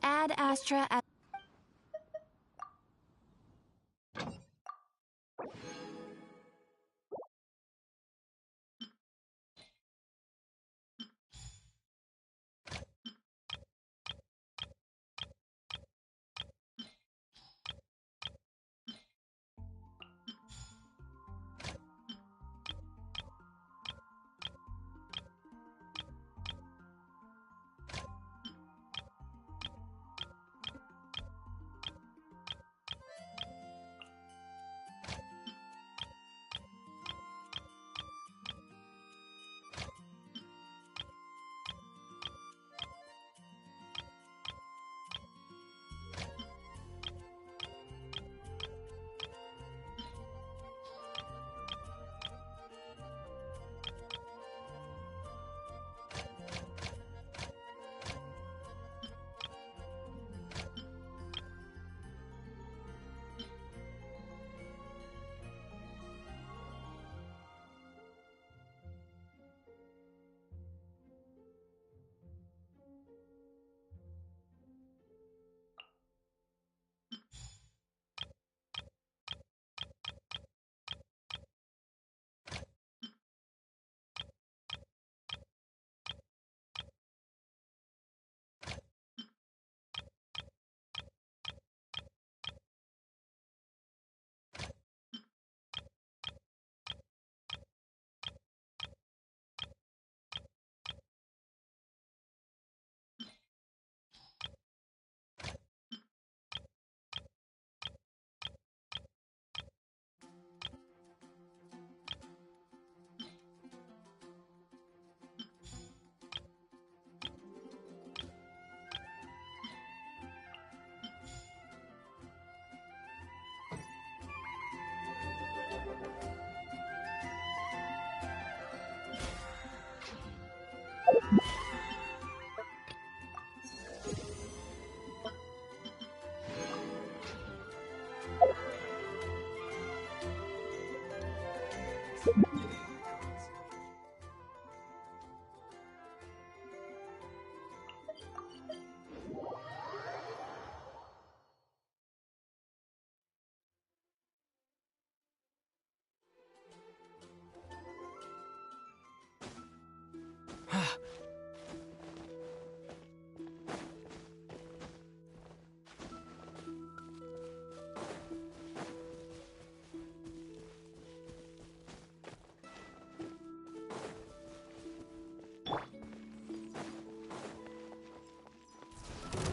Add Astra at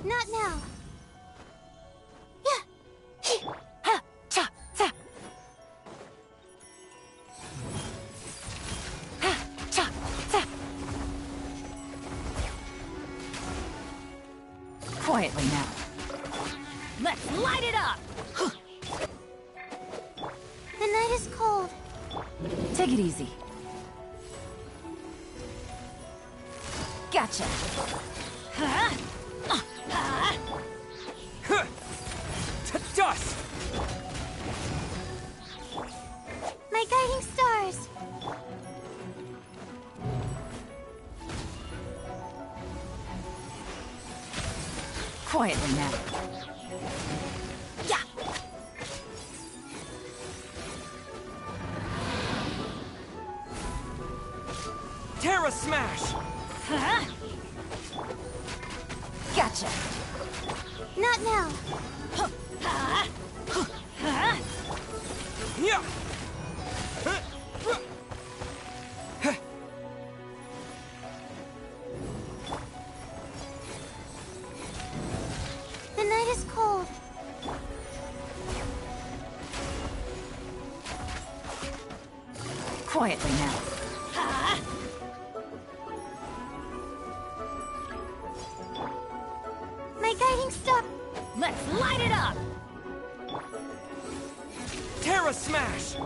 Not now. Quietly now. Let's light it up! The night is cold. Take it easy. Gotcha. To dust! My guiding stars. Quietly now. Yeah! Terra Smash! Gotcha. Not now. Yeah! The night is cold. Quietly now. My guiding star. Let's light it up! Terra Smash!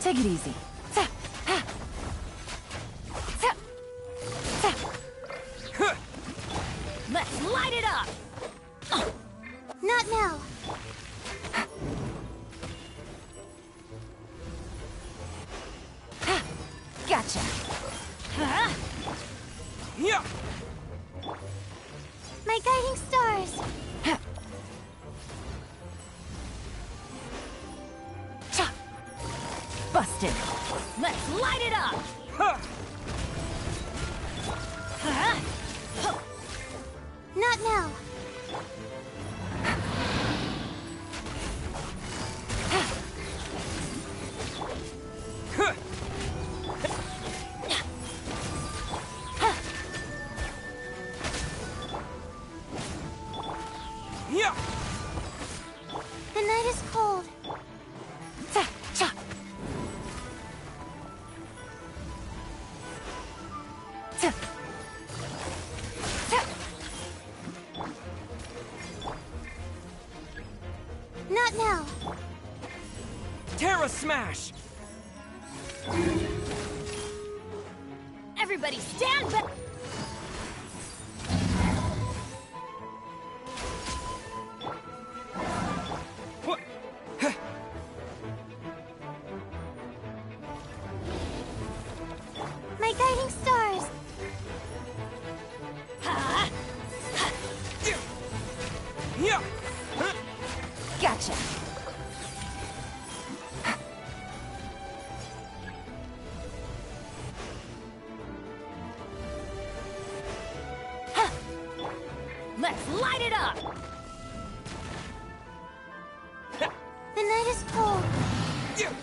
Take it easy. Let's light it up! Not now. Gotcha. Yeah! My guiding stars. Busted. Let's light it up! Not now. Yeah! The night is cold. Not now. Terra Smash! Everybody stand back! What? My guiding stars. Yeah! Gotcha. Let's light it up! The night is cold. Yeah!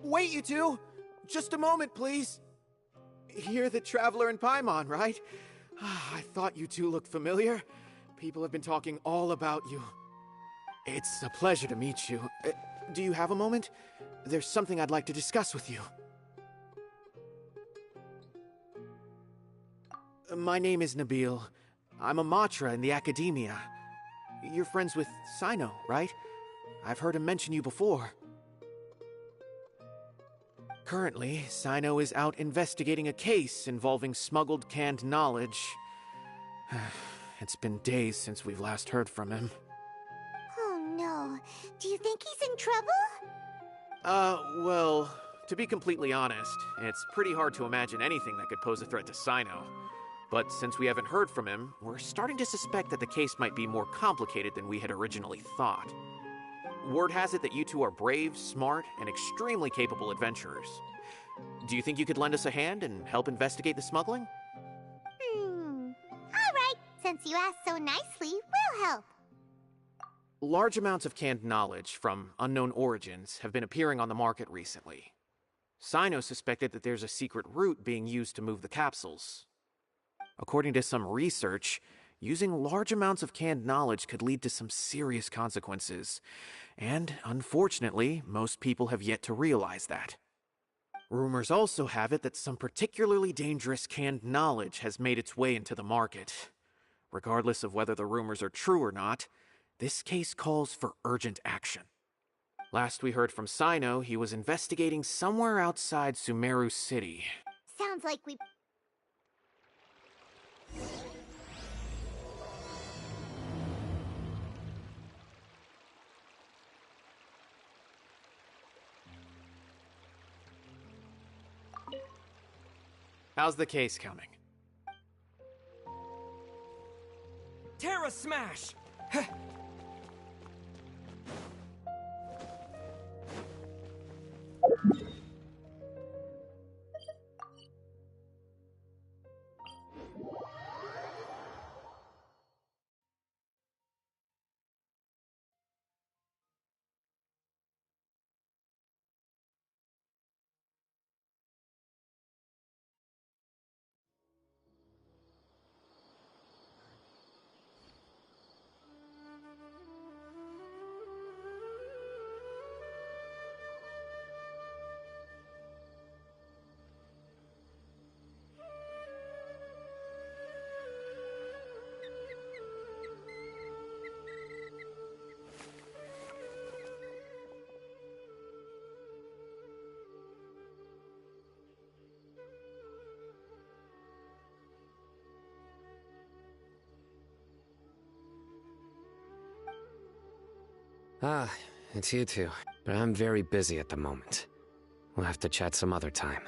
Wait, you two! Just a moment, please. You're the Traveler in Paimon, right? I thought you two looked familiar. People have been talking all about you. It's a pleasure to meet you. Do you have a moment? There's something I'd like to discuss with you. My name is Nabil. I'm a Matra in the Academia. You're friends with Sino, right? I've heard him mention you before. Currently, Sino is out investigating a case involving smuggled canned knowledge. It's been days since we've last heard from him. Oh no. Do you think he's in trouble? Well, to be completely honest, it's pretty hard to imagine anything that could pose a threat to Sino. But since we haven't heard from him, we're starting to suspect that the case might be more complicated than we had originally thought. Word has it that you two are brave, smart, and extremely capable adventurers. Do you think you could lend us a hand and help investigate the smuggling? Alright, since you asked so nicely, we'll help. Large amounts of canned knowledge from unknown origins have been appearing on the market recently. Sino suspected that there's a secret route being used to move the capsules. According to some research, using large amounts of canned knowledge could lead to some serious consequences, and unfortunately, most people have yet to realize that. Rumors also have it that some particularly dangerous canned knowledge has made its way into the market. Regardless of whether the rumors are true or not, this case calls for urgent action. Last we heard from Sino, he was investigating somewhere outside Sumeru City. Sounds like we... How's the case coming? Terra Smash! Ah, it's you two. But I'm very busy at the moment. We'll have to chat some other time.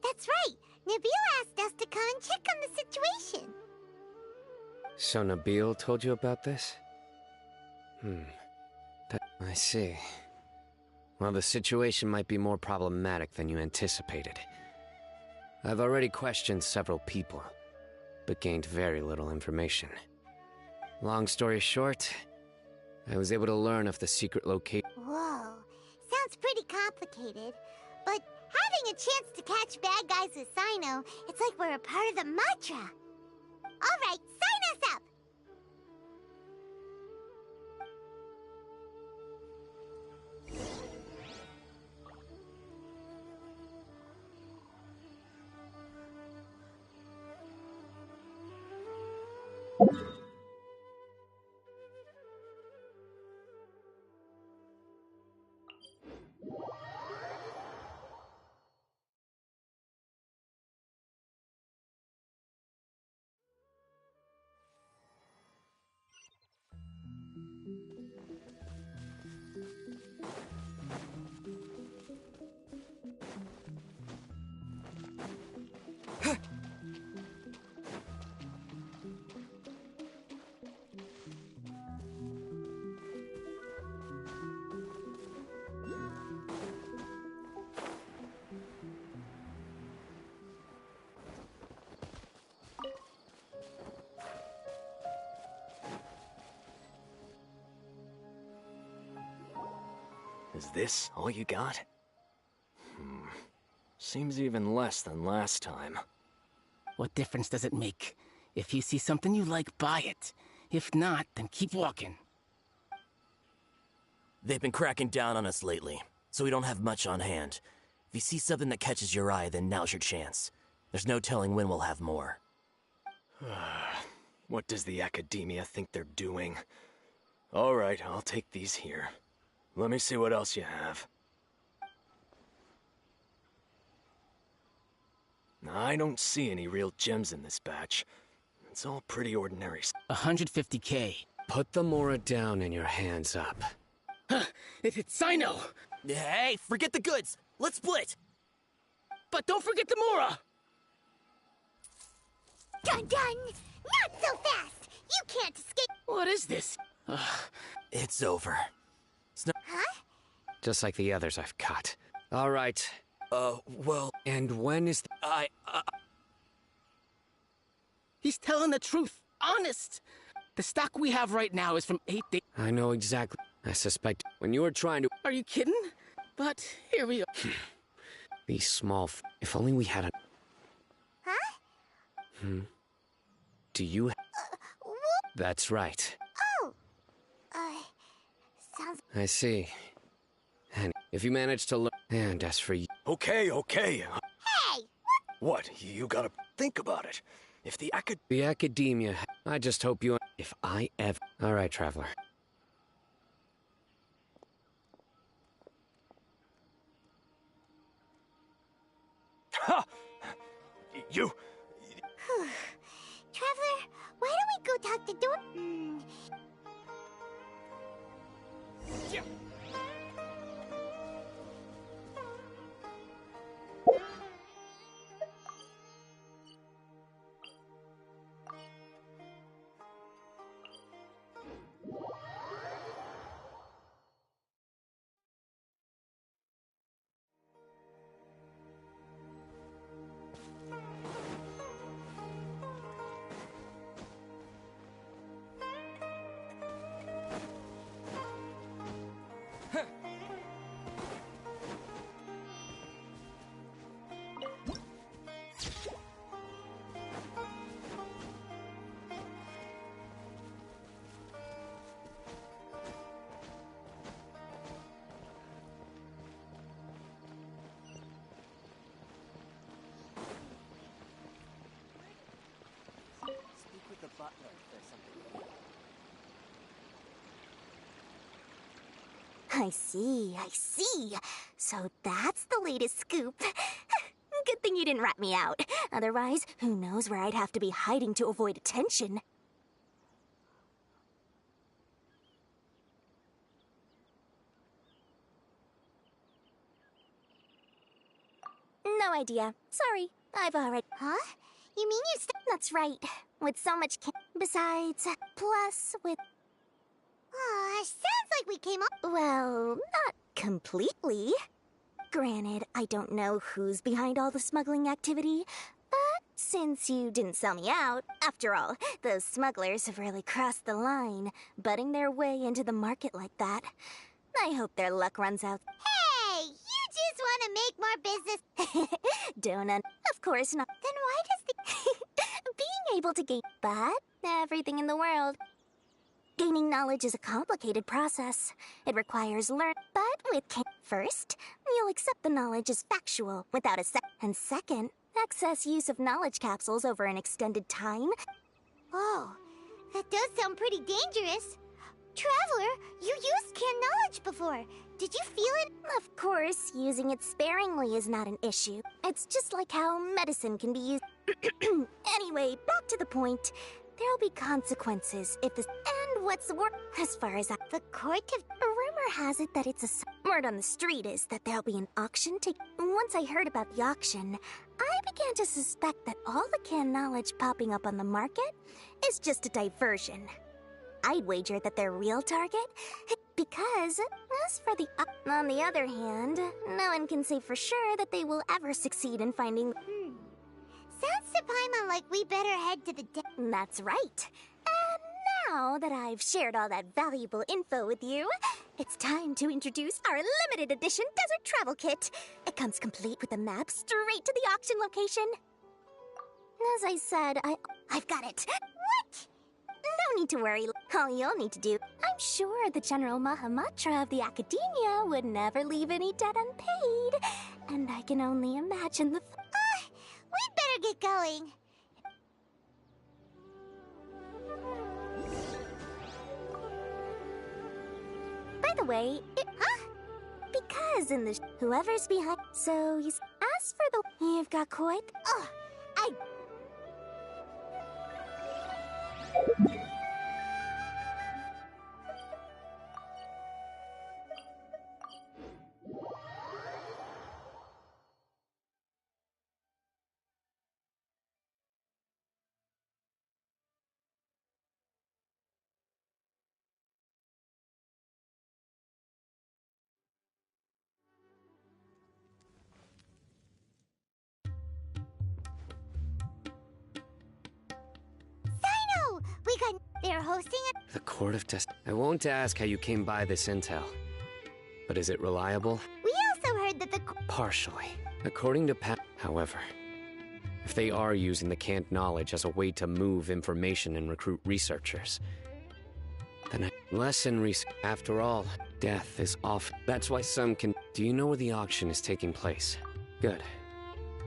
That's right! Nabil asked us to come and check on the situation. So Nabil told you about this? I see. Well, the situation might be more problematic than you anticipated. I've already questioned several people, but gained very little information. Long story short, I was able to learn of the secret location. Whoa, sounds pretty complicated. But having a chance to catch bad guys with Sino, it's like we're a part of the mantra. Alright, sign us up! Is this all you got? Seems even less than last time. What difference does it make? If you see something you like, buy it. If not, then keep walking. They've been cracking down on us lately, so we don't have much on hand. If you see something that catches your eye, then now's your chance. There's no telling when we'll have more. What does the Academia think they're doing? Alright, I'll take these here. Let me see what else you have. I don't see any real gems in this batch. It's all pretty ordinary. 150K. Put the Mora down and your hands up. It's Sino! Hey, forget the goods! Let's split! But don't forget the Mora! Dun dun! Not so fast! You can't escape! What is this? It's over. Huh? Just like the others I've caught. All right. Well... And when is He's telling the truth. Honest! The stock we have right now is from 8 days... I know exactly. I suspect when you were trying to... Are you kidding? But here we are. These small if only we had a... Huh? Do you... What? That's right. Oh! Sounds... I see. And if you manage to learn... And as for you... Okay. Hey! What? You gotta think about it. If the The Academia... I just hope you... If I ever... All right, Traveler. Ha! You... Traveler, why don't we go talk to Dor... Speak with the butler if there's something. I see. So that's the latest scoop. Good thing you didn't rat me out. Otherwise, who knows where I'd have to be hiding to avoid attention. No idea. Sorry, I've already... Huh? You mean you That's right. With so much Besides, plus with... Aw, sounds like we came up... Well, not completely. Granted, I don't know who's behind all the smuggling activity, but since you didn't sell me out, after all, those smugglers have really crossed the line, butting their way into the market like that. I hope their luck runs out. Hey, you just want to make more business. Donut. Of course not. Then why does the... Being able to gain... But everything in the world... Gaining knowledge is a complicated process. It requires but with first, you'll accept the knowledge as factual without a and second, excess use of knowledge capsules over an extended time. Oh, that does sound pretty dangerous. Traveler, you used canned knowledge before. Did you feel it? Of course, using it sparingly is not an issue. It's just like how medicine can be used. Anyway, back to the point. There'll be consequences if this... And what's worse, as far as the court of... A rumor has it that it's a... Word on the street is that there'll be an auction to... Once I heard about the auction, I began to suspect that all the canned knowledge popping up on the market is just a diversion. I'd wager that their real target... Because, as for the... On the other hand, no one can say for sure that they will ever succeed in finding... Sounds to Paimon like we better head to the That's right. And now that I've shared all that valuable info with you, it's time to introduce our limited edition desert travel kit. It comes complete with a map straight to the auction location. As I said, I've got it. What? No need to worry. All you'll need to do... I'm sure the General Mahamatra of the Academia would never leave any debt unpaid. And I can only imagine the... We'd better get going. By the way, because in the... Whoever's behind... So, as for the... You've got quite... Oh, They're hosting it. The Court of I won't ask how you came by this intel. But is it reliable? We also heard that the... Partially. According to however, if they are using the canned knowledge as a way to move information and recruit researchers, then after all, death is off. That's why some can... Do you know where the auction is taking place? Good.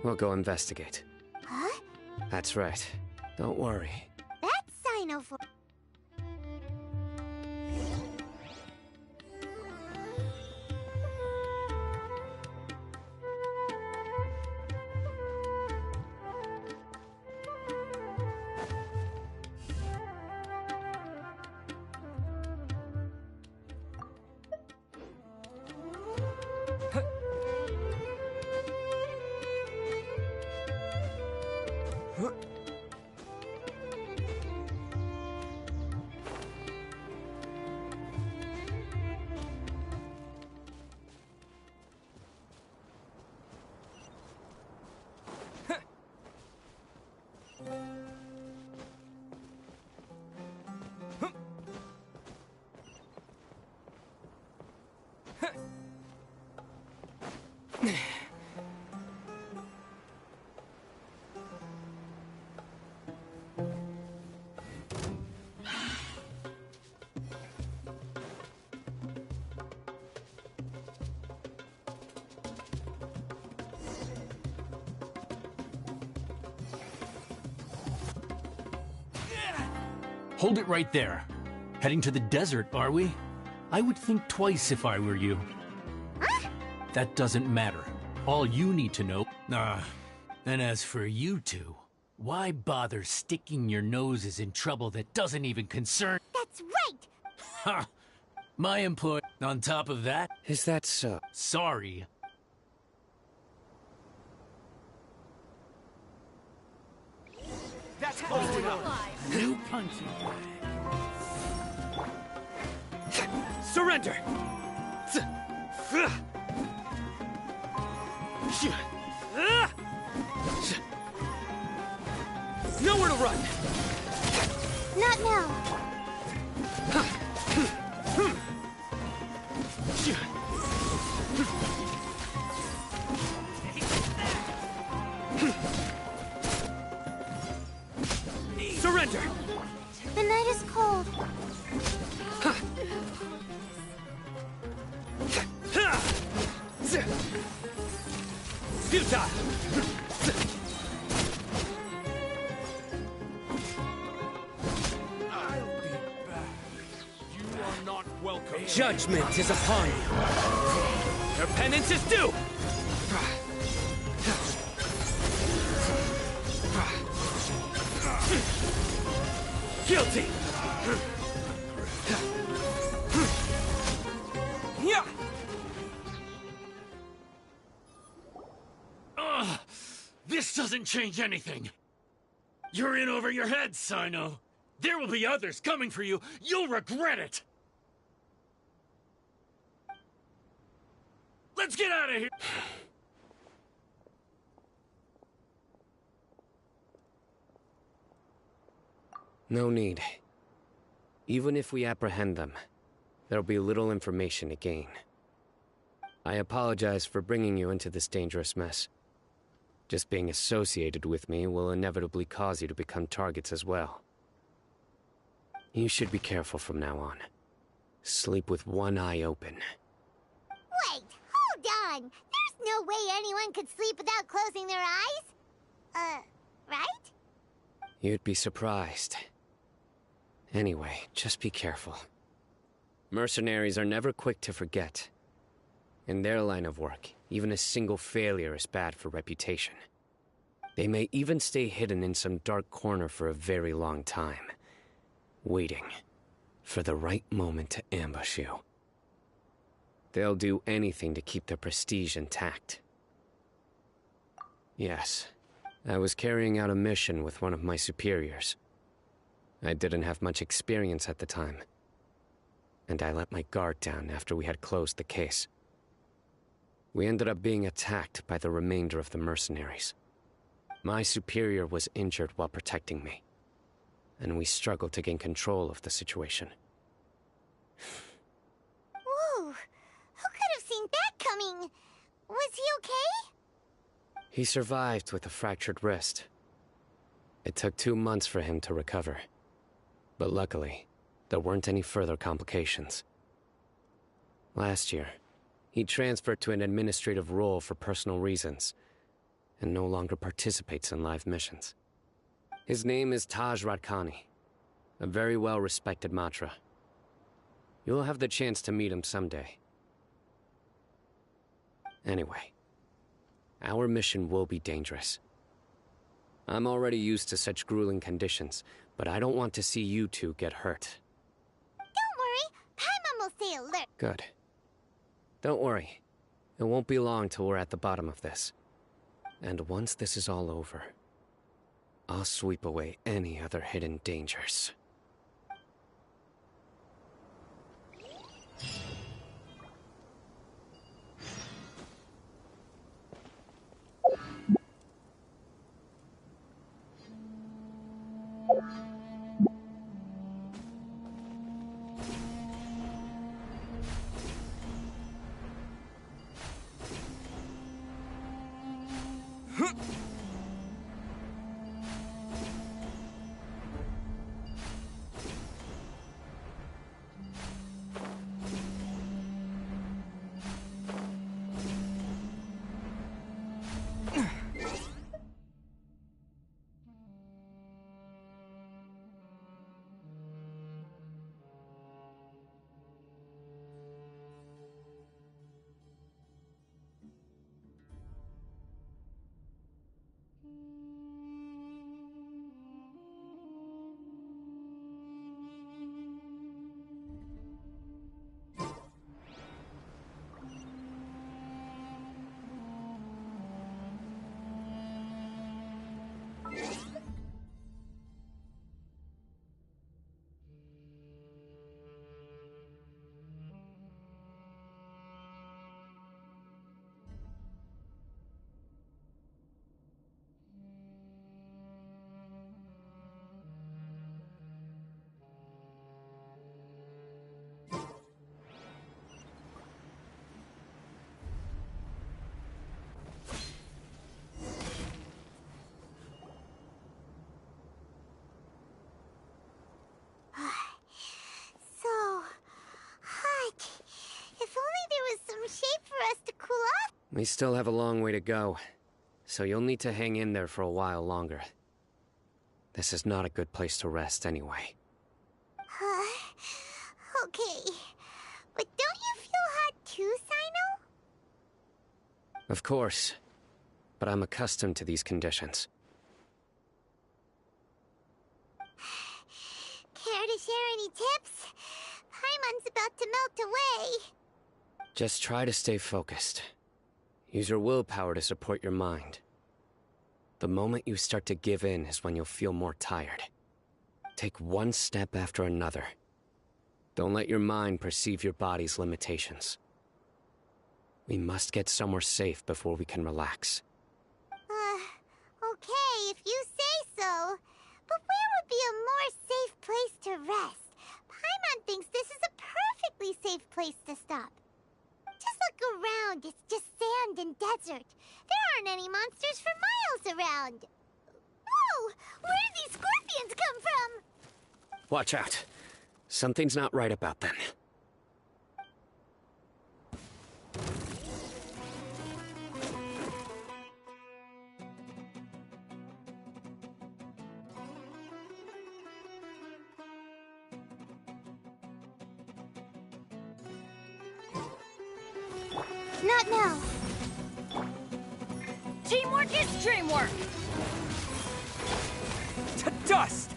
We'll go investigate. Huh? That's right. Don't worry. That's Sino for... Hold it right there. Heading to the desert, are we? I would think twice if I were you. Huh? That doesn't matter. All you need to know... and as for you two, why bother sticking your noses in trouble that doesn't even concern... That's right! Ha! My employee... On top of that... Is that so? Sorry. That's close enough. New punching. Surrender! Nowhere to run! Not now. Surrender! The night is cold. Futile! I'll be back. You are not welcome. Judgment is upon you. Your penance is due! Guilty! Yeah! This doesn't change anything. You're in over your head, Sino. There will be others coming for you. You'll regret it. Let's get out of here. No need. Even if we apprehend them, there'll be little information to gain. I apologize for bringing you into this dangerous mess. Just being associated with me will inevitably cause you to become targets as well. You should be careful from now on. Sleep with one eye open. Wait, hold on! There's no way anyone could sleep without closing their eyes? Right? You'd be surprised. Anyway, just be careful. Mercenaries are never quick to forget. In their line of work, even a single failure is bad for reputation. They may even stay hidden in some dark corner for a very long time, waiting for the right moment to ambush you. They'll do anything to keep their prestige intact. Yes, I was carrying out a mission with one of my superiors. I didn't have much experience at the time, and I let my guard down after we had closed the case. We ended up being attacked by the remainder of the mercenaries. My superior was injured while protecting me, and we struggled to gain control of the situation. Whoa! Who could have seen that coming? Was he okay? He survived with a fractured wrist. It took 2 months for him to recover. But luckily, there weren't any further complications. Last year, he transferred to an administrative role for personal reasons, and no longer participates in live missions. His name is Taj Radkani, a very well-respected Matra. You'll have the chance to meet him someday. Anyway, our mission will be dangerous. I'm already used to such grueling conditions, but I don't want to see you two get hurt. Don't worry, Paimon will stay alert. Good. Don't worry. It won't be long till we're at the bottom of this. And once this is all over, I'll sweep away any other hidden dangers. We still have a long way to go, so you'll need to hang in there for a while longer. This is not a good place to rest anyway. Okay. But don't you feel hot too, Sino? Of course, but I'm accustomed to these conditions. Care to share any tips? Paimon's about to melt away. Just try to stay focused. Use your willpower to support your mind. The moment you start to give in is when you'll feel more tired. Take one step after another. Don't let your mind perceive your body's limitations. We must get somewhere safe before we can relax. Okay, if you say so. But where would be a more safe place to rest? Paimon thinks this is a perfectly safe place to stop. Just look around, it's just sand and desert. There aren't any monsters for miles around. Whoa! Where did these scorpions come from? Watch out. Something's not right about them. Not now. Teamwork is dreamwork! To dust!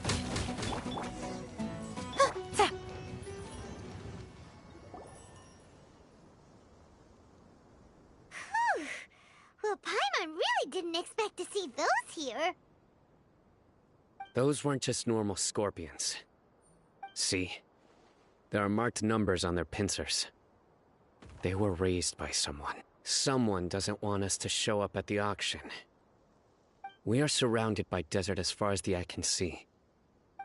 Well, Paimon really didn't expect to see those here. Those weren't just normal scorpions. See? There are marked numbers on their pincers. They were raised by someone. Someone doesn't want us to show up at the auction. We are surrounded by desert as far as the eye can see.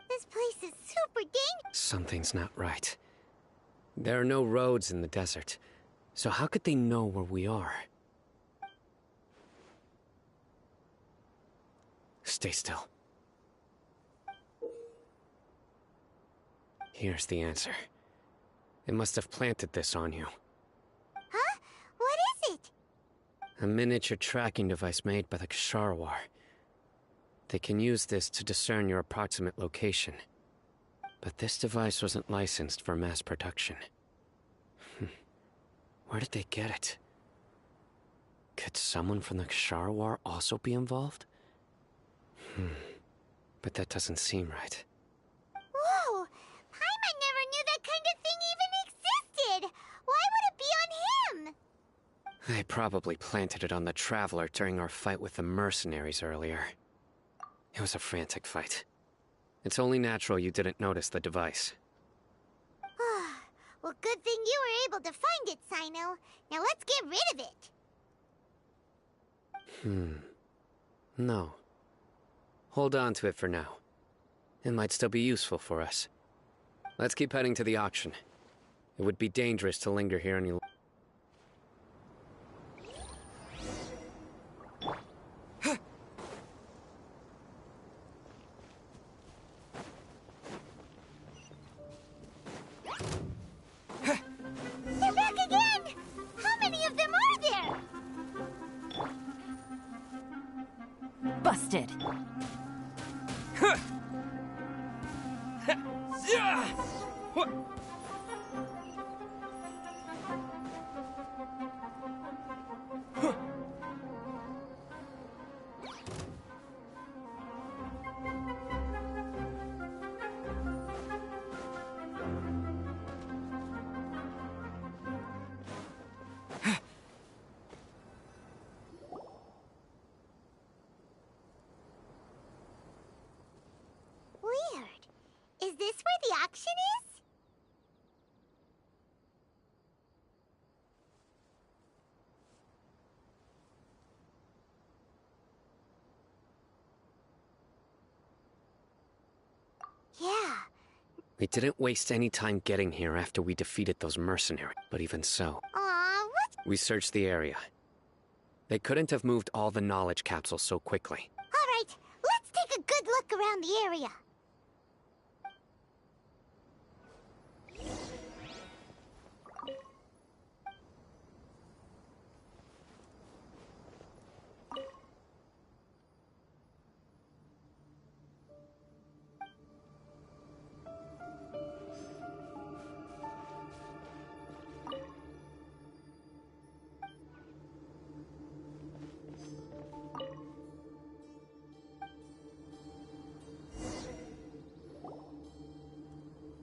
This place is super dangerous. Something's not right. There are no roads in the desert, so how could they know where we are? Stay still. Here's the answer. It must have planted this on you. Huh? What is it? A miniature tracking device made by the Ksharawar. They can use this to discern your approximate location. But this device wasn't licensed for mass production. Where did they get it? Could someone from the Ksharawar also be involved? But that doesn't seem right. Whoa! Paimon never knew that kind of thing even existed! Why would it be on him? They probably planted it on the Traveler during our fight with the mercenaries earlier. It was a frantic fight. It's only natural you didn't notice the device. Well, good thing you were able to find it, Sino. Now let's get rid of it. No. Hold on to it for now. It might still be useful for us. Let's keep heading to the auction. It would be dangerous to linger here any longer. They're back again! How many of them are there? Busted. Weird. Is this where the auction is? Yeah. We didn't waste any time getting here after we defeated those mercenaries, but even so. Aw, what? We searched the area. They couldn't have moved all the knowledge capsules so quickly. Alright, let's take a good look around the area.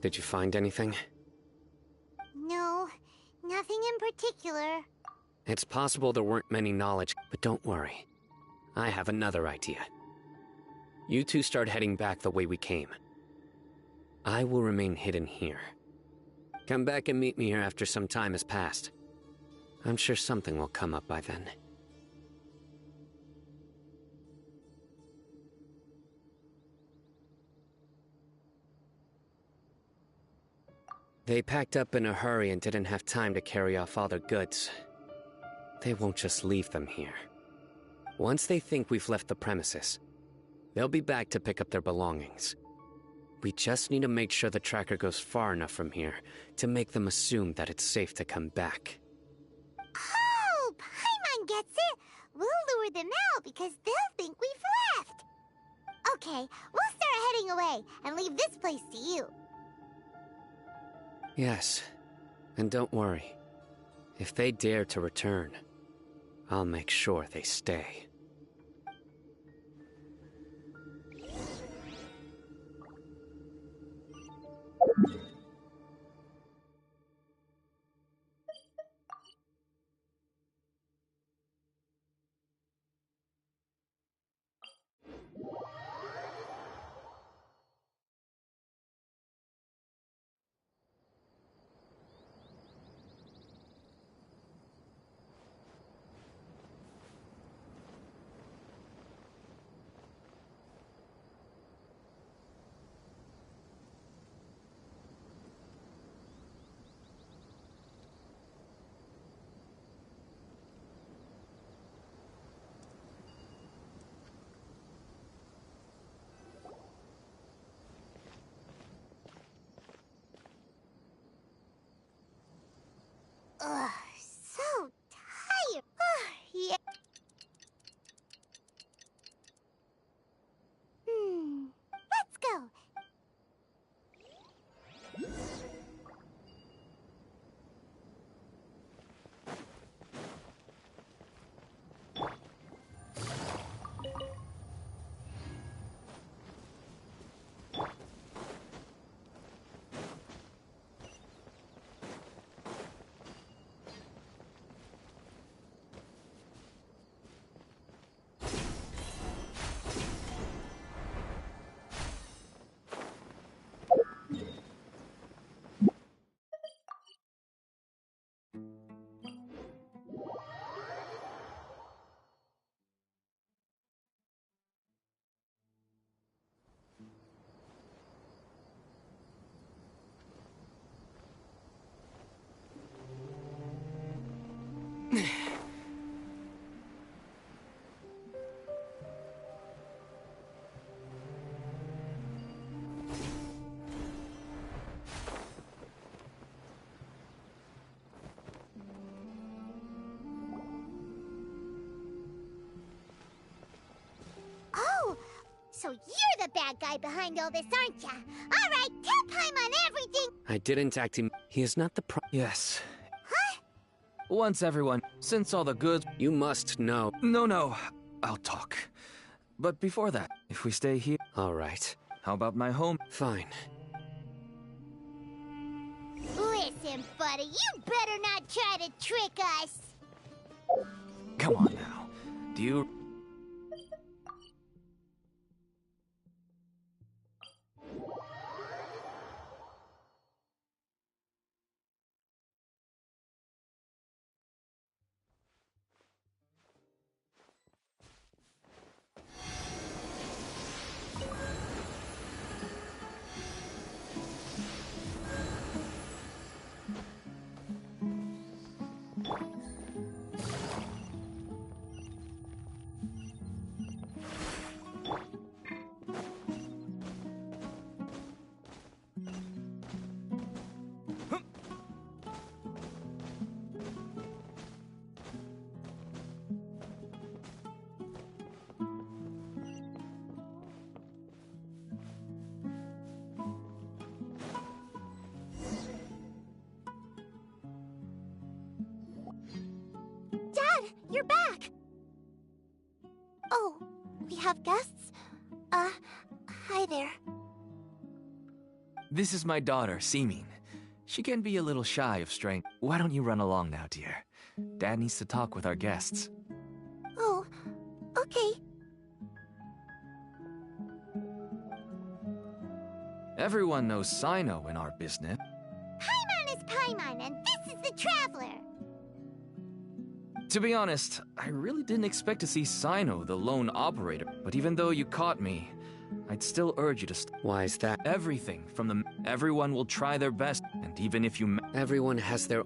Did you find anything? No, nothing in particular. It's possible there weren't many knowledge, but don't worry. I have another idea. You two start heading back the way we came. I will remain hidden here. Come back and meet me here after some time has passed. I'm sure something will come up by then. They packed up in a hurry and didn't have time to carry off all their goods. They won't just leave them here. Once they think we've left the premises, they'll be back to pick up their belongings. We just need to make sure the tracker goes far enough from here to make them assume that it's safe to come back. Oh, Paimon gets it! We'll lure them out because they'll think we've left! Okay, we'll start heading away and leave this place to you. Yes, and don't worry. If they dare to return, I'll make sure they stay. Ugh, so tired. Yeah. Let's go. Oh, so you're the bad guy behind all this, aren't ya? All right, tell Paimon everything. I didn't act him. He is not the Yes. Huh? Once everyone, since all the goods... You must know. No, I'll talk. But before that, if we stay here... All right. How about my home? Fine. Listen, buddy, you better not try to trick us. Come on now. Do you... Dad, you're back! Oh, we have guests? Hi there. This is my daughter, Seeming. She can be a little shy of strength. Why don't you run along now, dear? Dad needs to talk with our guests. Oh, okay. Everyone knows Sino in our business. Paimon is Paimon, and this is the Traveler. To be honest, I really didn't expect to see Sino, the lone operator. But even though you caught me, I'd still urge you to Why is that? Everything from the... Everyone will try their best, and even if you... Everyone has their...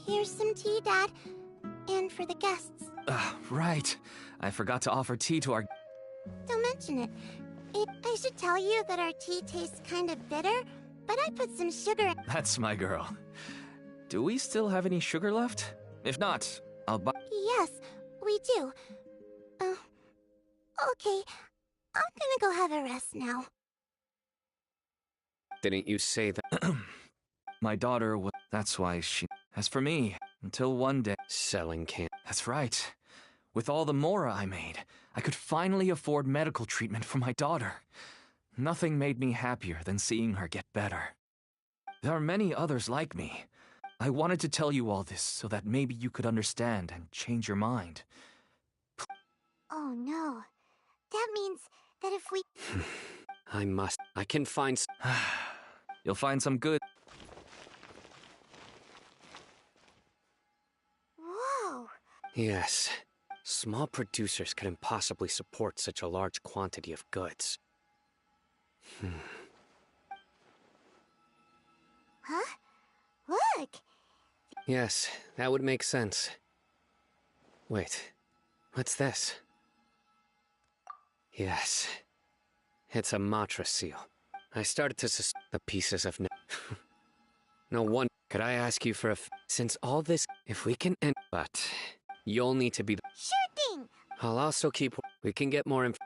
Here's some tea, Dad. And for the guests. Right. I forgot to offer tea to our... Don't mention it. I should tell you that our tea tastes kind of bitter, but I put some sugar in. That's my girl. Do we still have any sugar left? If not, I'll buy... Yes, we do. Okay. I'm gonna go have a rest now. Didn't you say that? My daughter was... That's why she... As for me, until one day... Selling can't... That's right. With all the mora I made, I could finally afford medical treatment for my daughter. Nothing made me happier than seeing her get better. There are many others like me. I wanted to tell you all this so that maybe you could understand and change your mind. Oh no. That means that if we... I must... I can find... You'll find some good... Whoa. Yes. Small producers could impossibly support such a large quantity of goods. Huh? Look! Yes, that would make sense. Wait, what's this? Yes, it's a Matra seal. I started to the pieces of no one. Could I ask you for since all this, if we can end, but you'll need to be the... Sure thing! I'll also keep... We can get more info.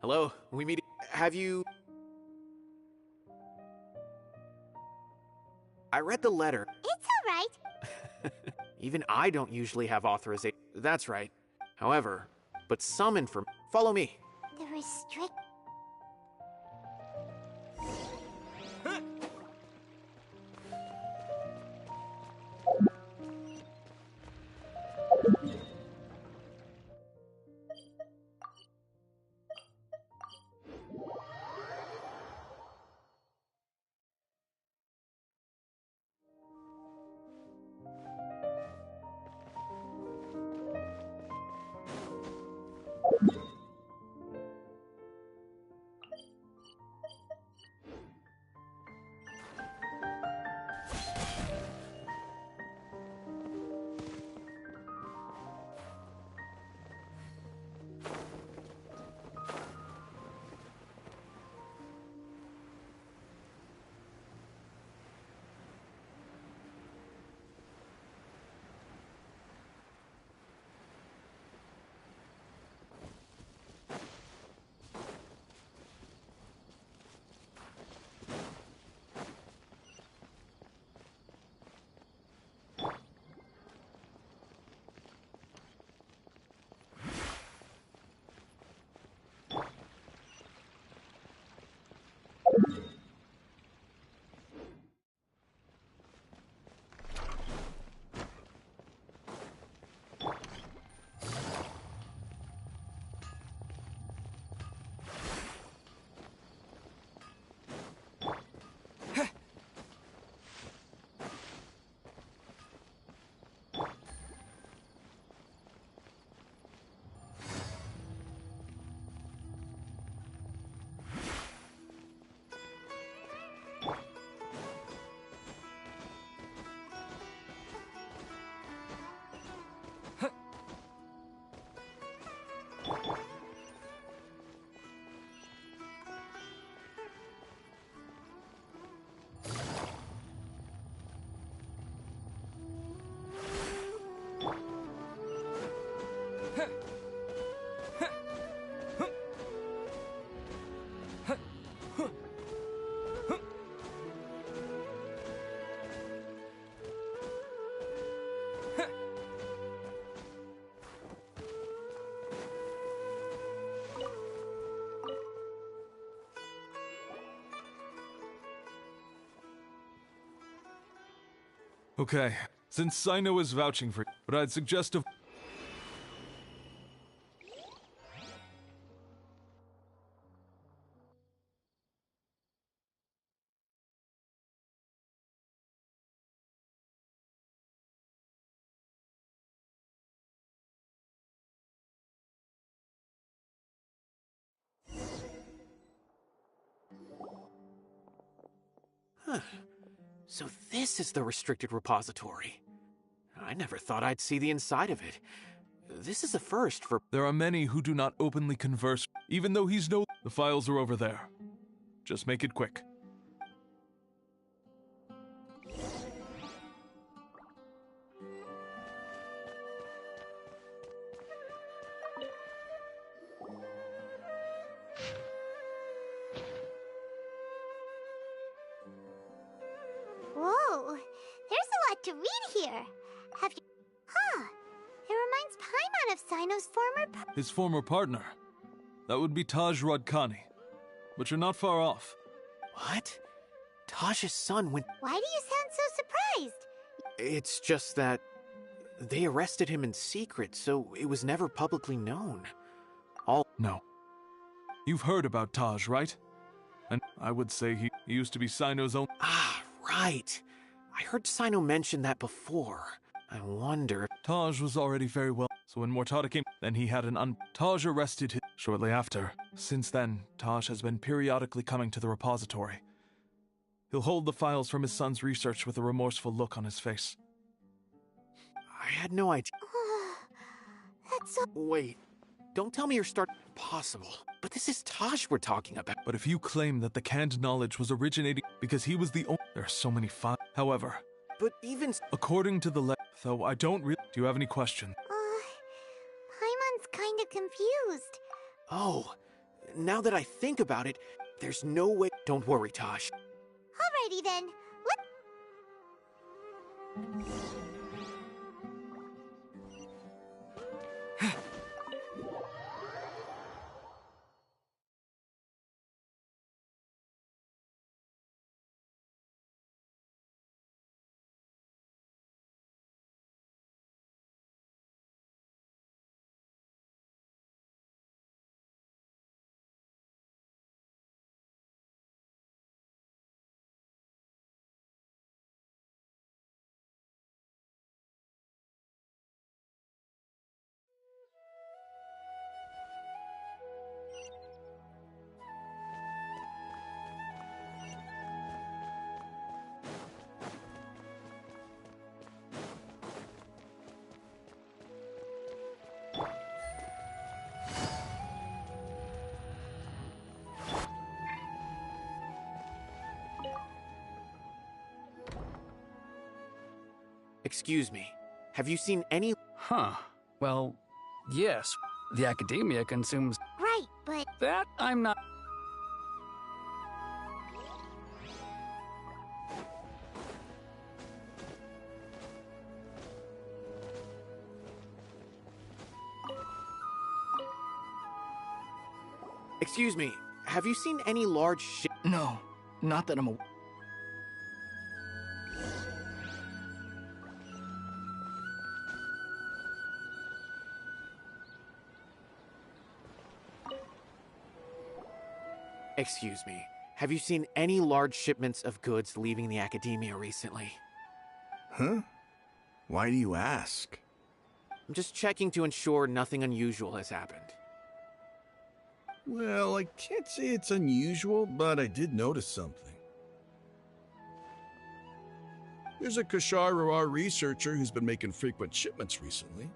Hello, we meet... Have you... I read the letter. It's alright. Even I don't usually have authorization. That's right. However, but some information... Follow me. The restrict... Okay, since Sino is vouching for you, but I'd suggest a... Huh. So this is the restricted repository. I never thought I'd see the inside of it. This is a first for... There are many who do not openly converse, even though he's no... The files are over there. Just make it quick. Whoa, there's a lot to read here. Have you... Huh. It reminds Paimon of Sino's former... His former partner. That would be Taj Rodkani. But you're not far off. What? Taj's son went... Why do you sound so surprised? It's just that... they arrested him in secret, so it was never publicly known. No. You've heard about Taj, right? And I would say he used to be Sino's own... Ah, right. I heard Sino mention that before. I wonder... Taj was already very well, so when Mortada came, then he had Taj arrested him shortly after. Since then, Taj has been periodically coming to the repository. He'll hold the files from his son's research with a remorseful look on his face. I had no idea. That's so... Wait, don't tell me you're Possible. But this is Taj we're talking about. But if you claim that the canned knowledge was originating because he was the only... There are so many files. However... But even... According to the though I don't really... Do you have any questions? Paimon's kinda confused. Oh, now that I think about it, there's no way... Don't worry, Taj. Alrighty then. Excuse me. Have you seen any... Huh. Well, yes. The academia consumes... Right, but... That I'm not... Excuse me. Have you seen any large No. Not that I'm aware. Excuse me. Have you seen any large shipments of goods leaving the academia recently? Huh? Why do you ask? I'm just checking to ensure nothing unusual has happened. Well, I can't say it's unusual, but I did notice something. There's a Kashar researcher who's been making frequent shipments recently.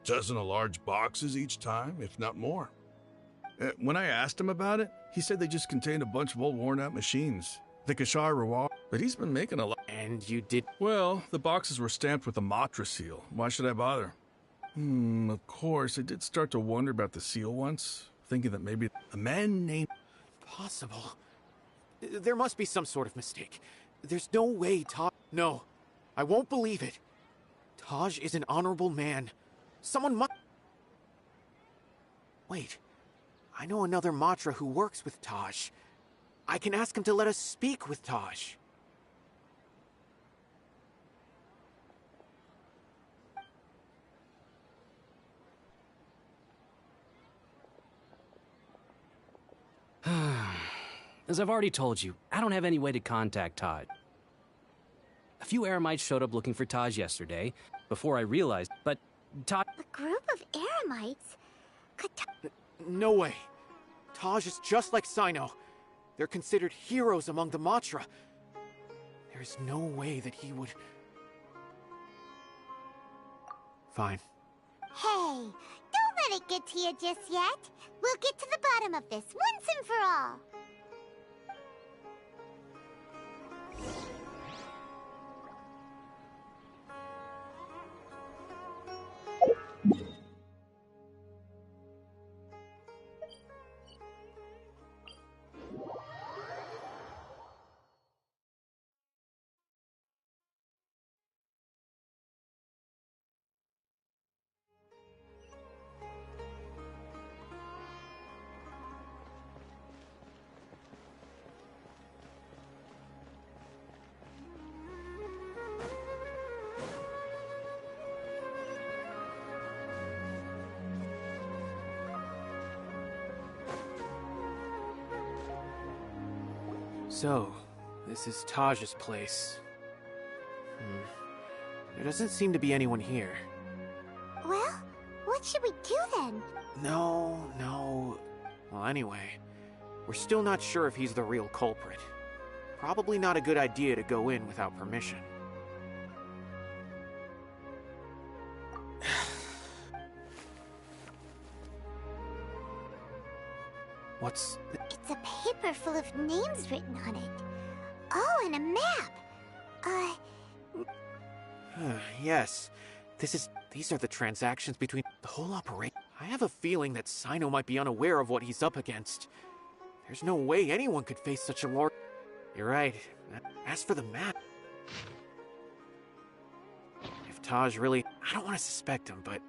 Dozen of large boxes each time, if not more. When I asked him about it, he said they just contained a bunch of old worn-out machines. The Kashar, but he's been making a lot. And you did? Well, the boxes were stamped with a Matra seal. Why should I bother? Of course, I did start to wonder about the seal once, thinking that maybe a man named... Possible. There must be some sort of mistake. There's no way Taj... No, I won't believe it. Taj is an honorable man. Someone must... Wait, I know another Matra who works with Taj. I can ask him to let us speak with Taj. As I've already told you, I don't have any way to contact Taj. A few Eremites showed up looking for Taj yesterday, before I realized, but Taj... A group of Eremites? Could No way. Taj is just like Sino. They're considered heroes among the Matra. There's no way that he would... Fine. Hey, don't let it get to you just yet. We'll get to the bottom of this once and for all. So, this is Taj's place. There doesn't seem to be anyone here. Well, what should we do then? No. Well, anyway, we're still not sure if he's the real culprit. Probably not a good idea to go in without permission. What's... It's a paper full of names written on it. Oh, and a map. Yes. These are the transactions between the whole operation. I have a feeling that Sino might be unaware of what he's up against. There's no way anyone could face such a large... You're right. As for the map... If Taj really... I don't want to suspect him, but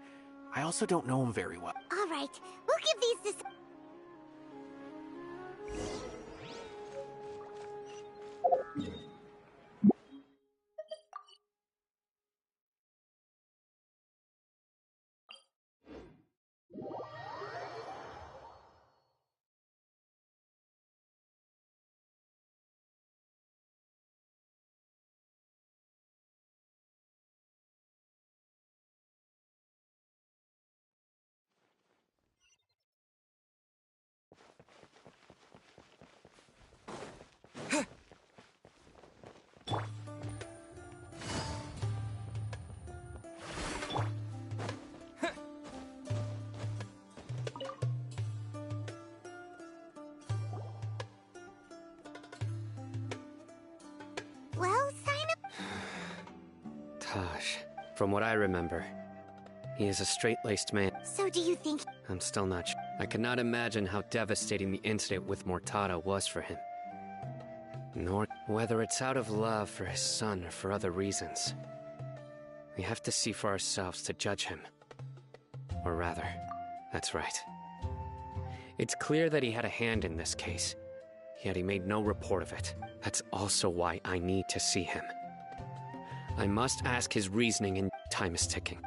I also don't know him very well. All right, we'll give these to... Well, Sino... Taj, from what I remember, he is a straight-laced man. So do you think... I'm still not sure. I cannot imagine how devastating the incident with Mortada was for him. Nor whether it's out of love for his son or for other reasons. We have to see for ourselves to judge him. Or rather, that's right. It's clear that he had a hand in this case, yet he made no report of it. That's also why I need to see him. I must ask his reasoning, and time is ticking.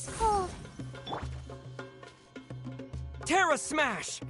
ice cold. Terra Smash!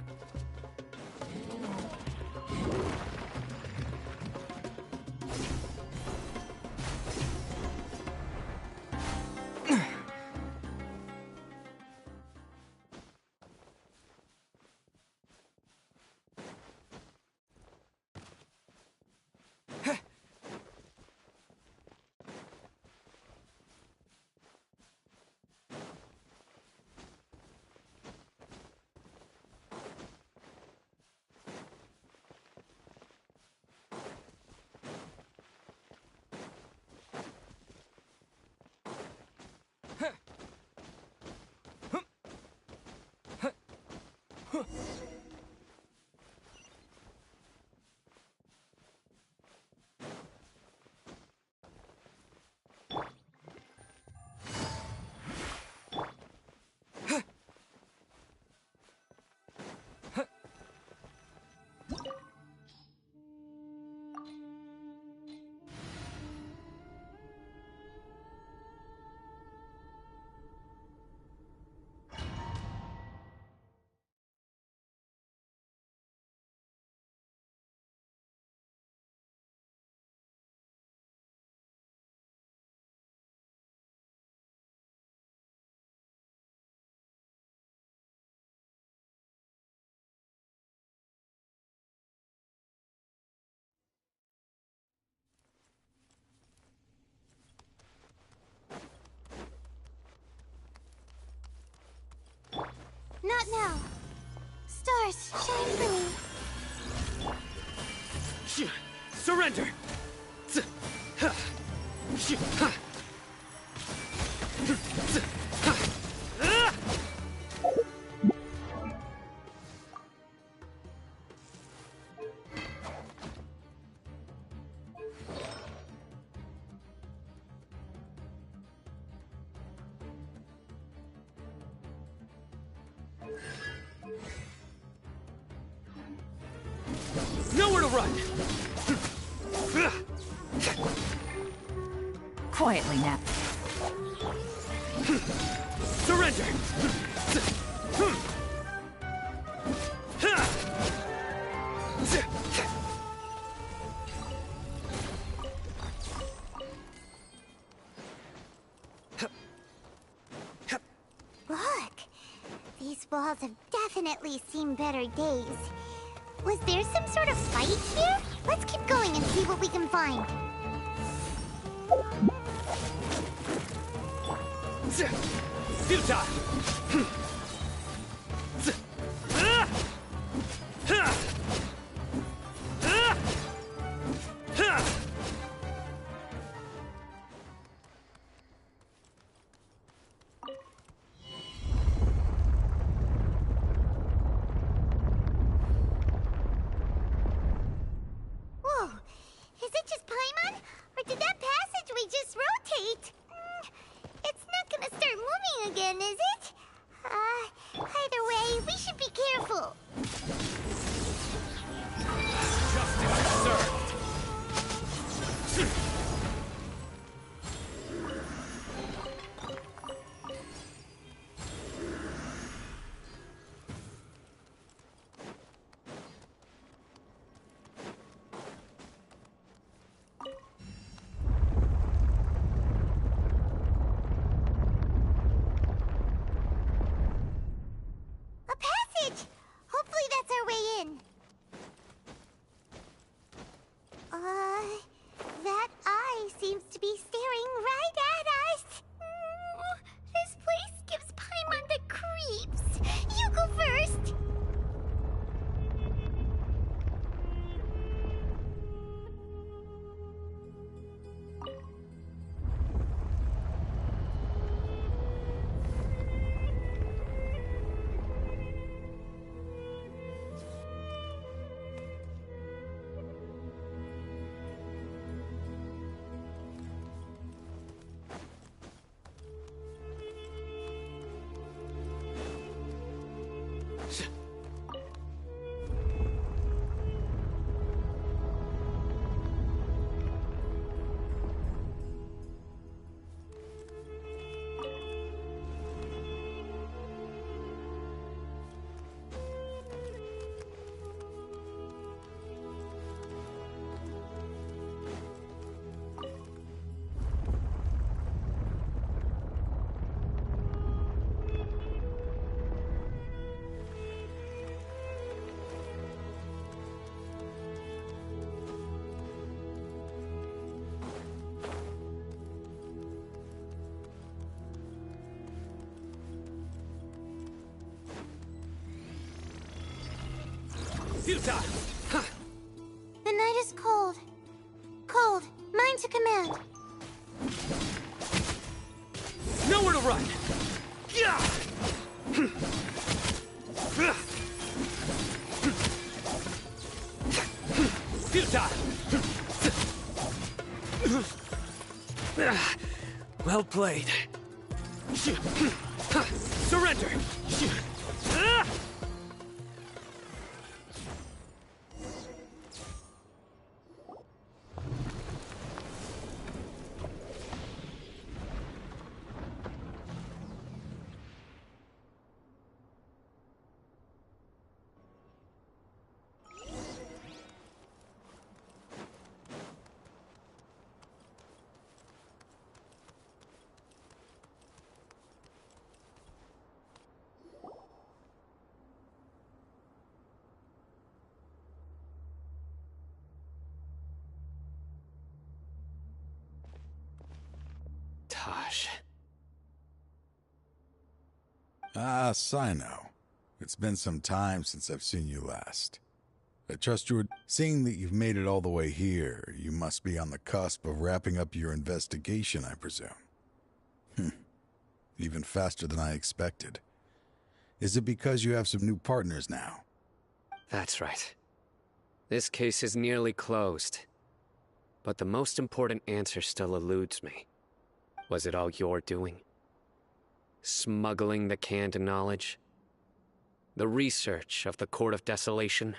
Not now. Stars, shine through. Surrender! Nowhere to run! Quietly now. Surrender! Look, these walls have definitely seen better days. Was there some sort of fight here? Let's keep going and see what we can find. Futile! Whoa, is it just Paimon? Or did that passageway just rotate? It's not gonna start moving again, is it? Either way, we should be careful. Justice served! A passage! Hopefully that's our way in. That eye seems to be staring right at us. This place gives Paimon the creeps. You go first. Futile! The night is cold. Cold. Mine to command. Nowhere to run! Futile! Well played. Surrender! Taj. Ah, Sino. It's been some time since I've seen you last. I trust you. Seeing that you've made it all the way here, you must be on the cusp of wrapping up your investigation, I presume. Even faster than I expected. Is it because you have some new partners now? That's right. This case is nearly closed. But the most important answer still eludes me. Was it all your doing? Smuggling the canned knowledge? The research of the Court of Desolation?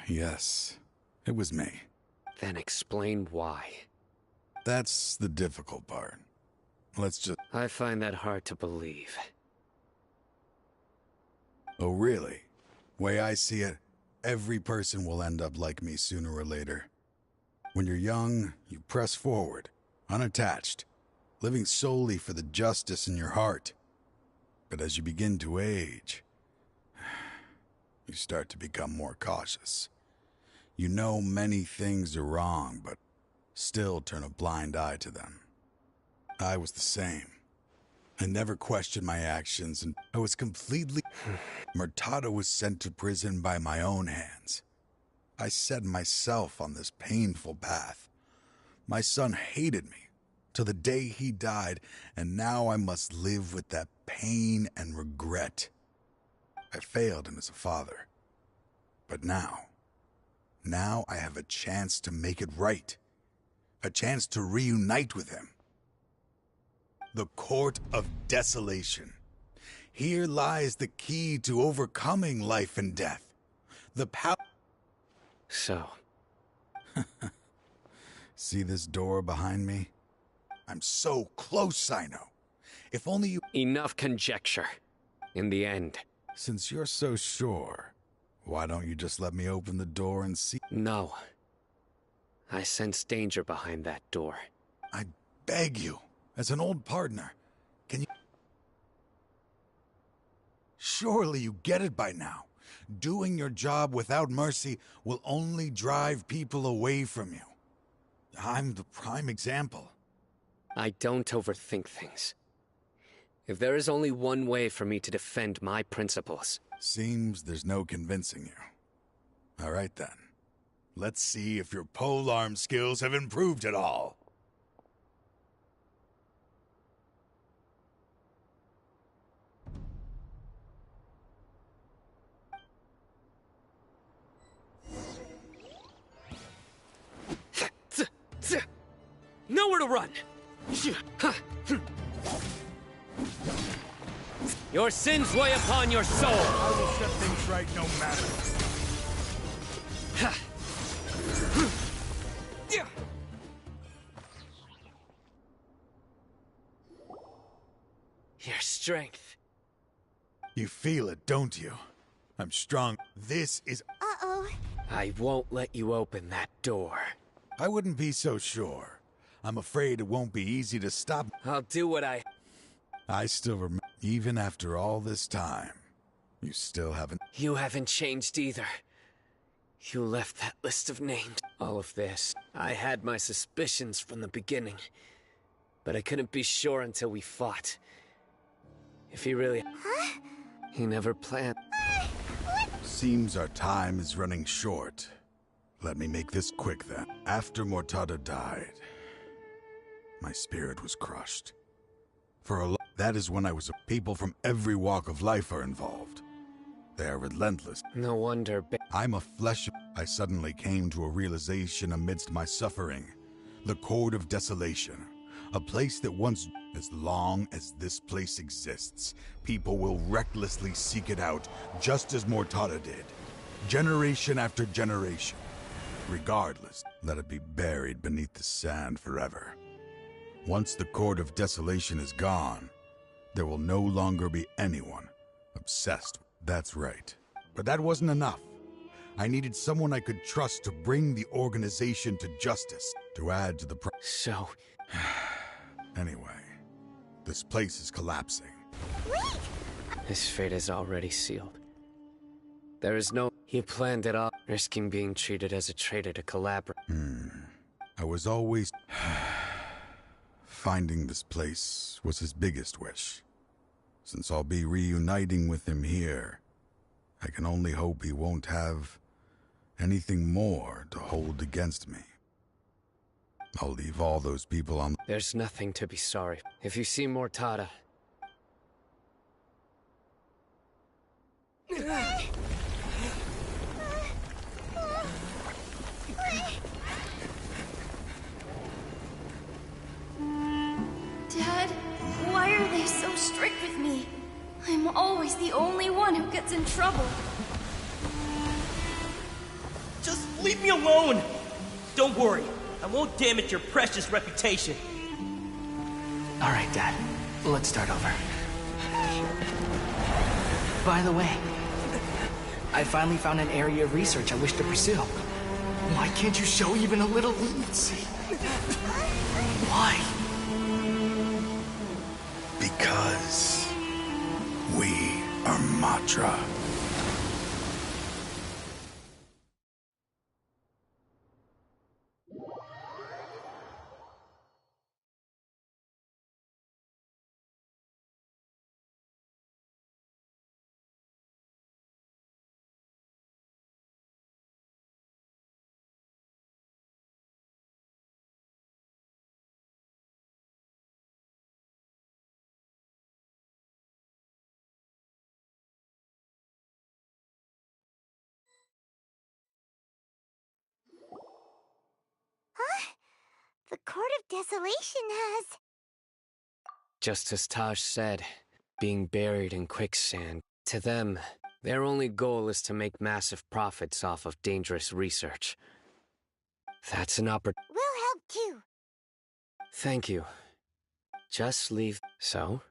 Yes, it was me. Then explain why. That's the difficult part. Let's just... I find that hard to believe. Oh, really? Way I see it, every person will end up like me sooner or later. When you're young, you press forward, unattached, living solely for the justice in your heart. But as you begin to age, you start to become more cautious. You know many things are wrong, but still turn a blind eye to them. I was the same. I never questioned my actions, and I was completely... Murtada was sent to prison by my own hands. I set myself on this painful path. My son hated me till the day he died, and now I must live with that pain and regret. I failed him as a father. But now I have a chance to make it right. A chance to reunite with him. The Court of Desolation. Here lies the key to overcoming life and death. The power... So... See this door behind me? I'm so close, I know. If only you... Enough conjecture. In the end... Since you're so sure, why don't you just let me open the door and see... No. I sense danger behind that door. I beg you, as an old partner, can you... Surely you get it by now. Doing your job without mercy will only drive people away from you. I'm the prime example. I don't overthink things. If there is only one way for me to defend my principles... Seems there's no convincing you. All right then. Let's see if your polearm skills have improved at all. Nowhere to run! Your sins weigh upon your soul! I will set things right no matter. Your strength. You feel it, don't you? I'm strong. This is... Uh-oh. I won't let you open that door. I wouldn't be so sure. I'm afraid it won't be easy to stop. I'll do what I still remember, even after all this time, you still haven't... You haven't changed either. You left that list of names. All of this. I had my suspicions from the beginning. But I couldn't be sure until we fought. If he really... Huh? He never planned... seems our time is running short. Let me make this quick then. After Mortada died, my spirit was crushed. That is when I was. People from every walk of life are involved. They are relentless. No wonder. I'm a flesh. I suddenly came to a realization amidst my suffering. The Court of Desolation. A place that once. As long as this place exists, people will recklessly seek it out, just as Mortada did. Generation after generation. Regardless, let it be buried beneath the sand forever. Once the Court of Desolation is gone, there will no longer be anyone obsessed. That's right. But that wasn't enough. I needed someone I could trust to bring the organization to justice, to add to the So... Anyway, this place is collapsing. Wait! His fate is already sealed. There is no... He planned it all, risking being treated as a traitor to collaborate. I was always... Finding this place was his biggest wish. Since I'll be reuniting with him here, I can only hope he won't have anything more to hold against me. I'll leave all those people on... There's nothing to be sorry. If you see Mortada... Dad, why are they so strict with me? I'm always the only one who gets in trouble. Just leave me alone! Don't worry, I won't damage your precious reputation. Alright, Dad. Let's start over. By the way, I finally found an area of research I wish to pursue. Why can't you show even a little leniency? Why? Because we are Matra. The Court of Desolation has... Just as Taj said, being buried in quicksand. To them, their only goal is to make massive profits off of dangerous research. That's an opportunity. We'll help too. Thank you. Just leave. So?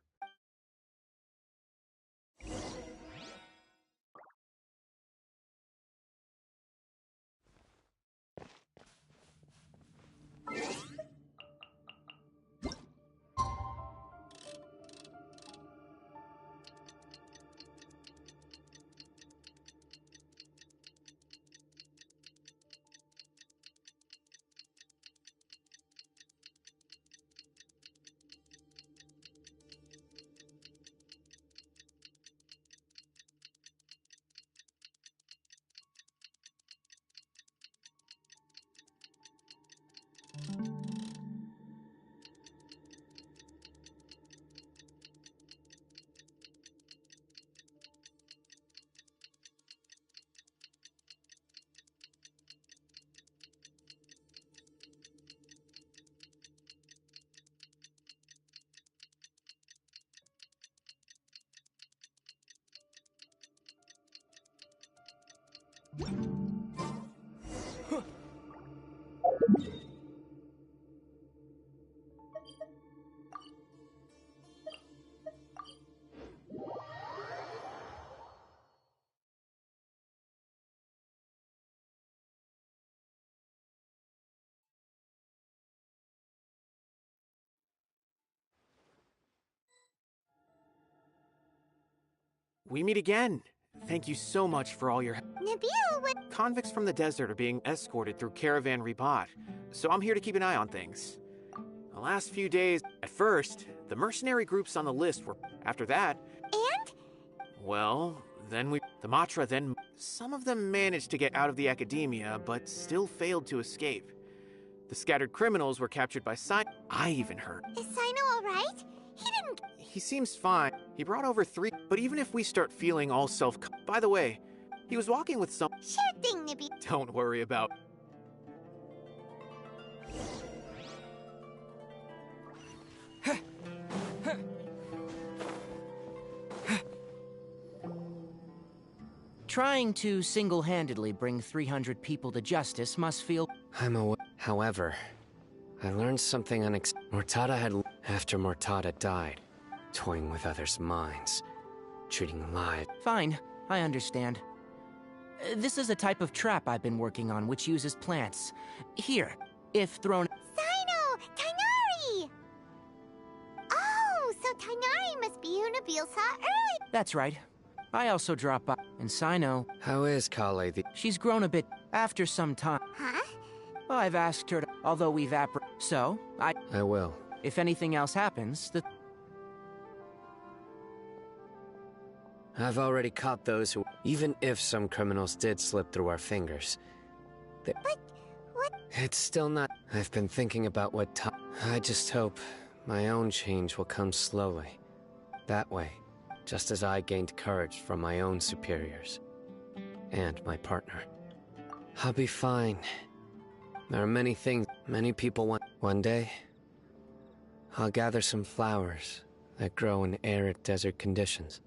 We meet again. Thank you so much for all your help. Nabil, Convicts from the desert are being escorted through Caravan Ribat, so I'm here to keep an eye on things. The last few days, at first, the mercenary groups on the list were... After that... And? Well, then we... The Matra then... Some of them managed to get out of the academia, but still failed to escape. The scattered criminals were captured by I even heard. Is Sino alright? He didn't... He seems fine. He brought over 3... But even if we start feeling all self... By the way, he was walking with some... Sure thing, Nibby. Don't worry about... Trying to single-handedly bring 300 people to justice must feel... I'm aware. However, I learned something Mortada had... After Mortada died, toying with others' minds, treating lives... Fine, I understand. This is a type of trap I've been working on which uses plants. Here, if thrown... Sino! Tainari! Oh, so Tainari must be who Nabil saw early. That's right. I also dropped by. And Sino... How is Kale the... She's grown a bit after some time. Huh? I've asked her to... Although we've So, I will. If anything else happens, I've already caught those who... Even if some criminals did slip through our fingers... But... what... It's still not... I've been thinking about what I just hope my own change will come slowly. That way, just as I gained courage from my own superiors. And my partner. I'll be fine. There are many things many people want. One day, I'll gather some flowers that grow in arid desert conditions.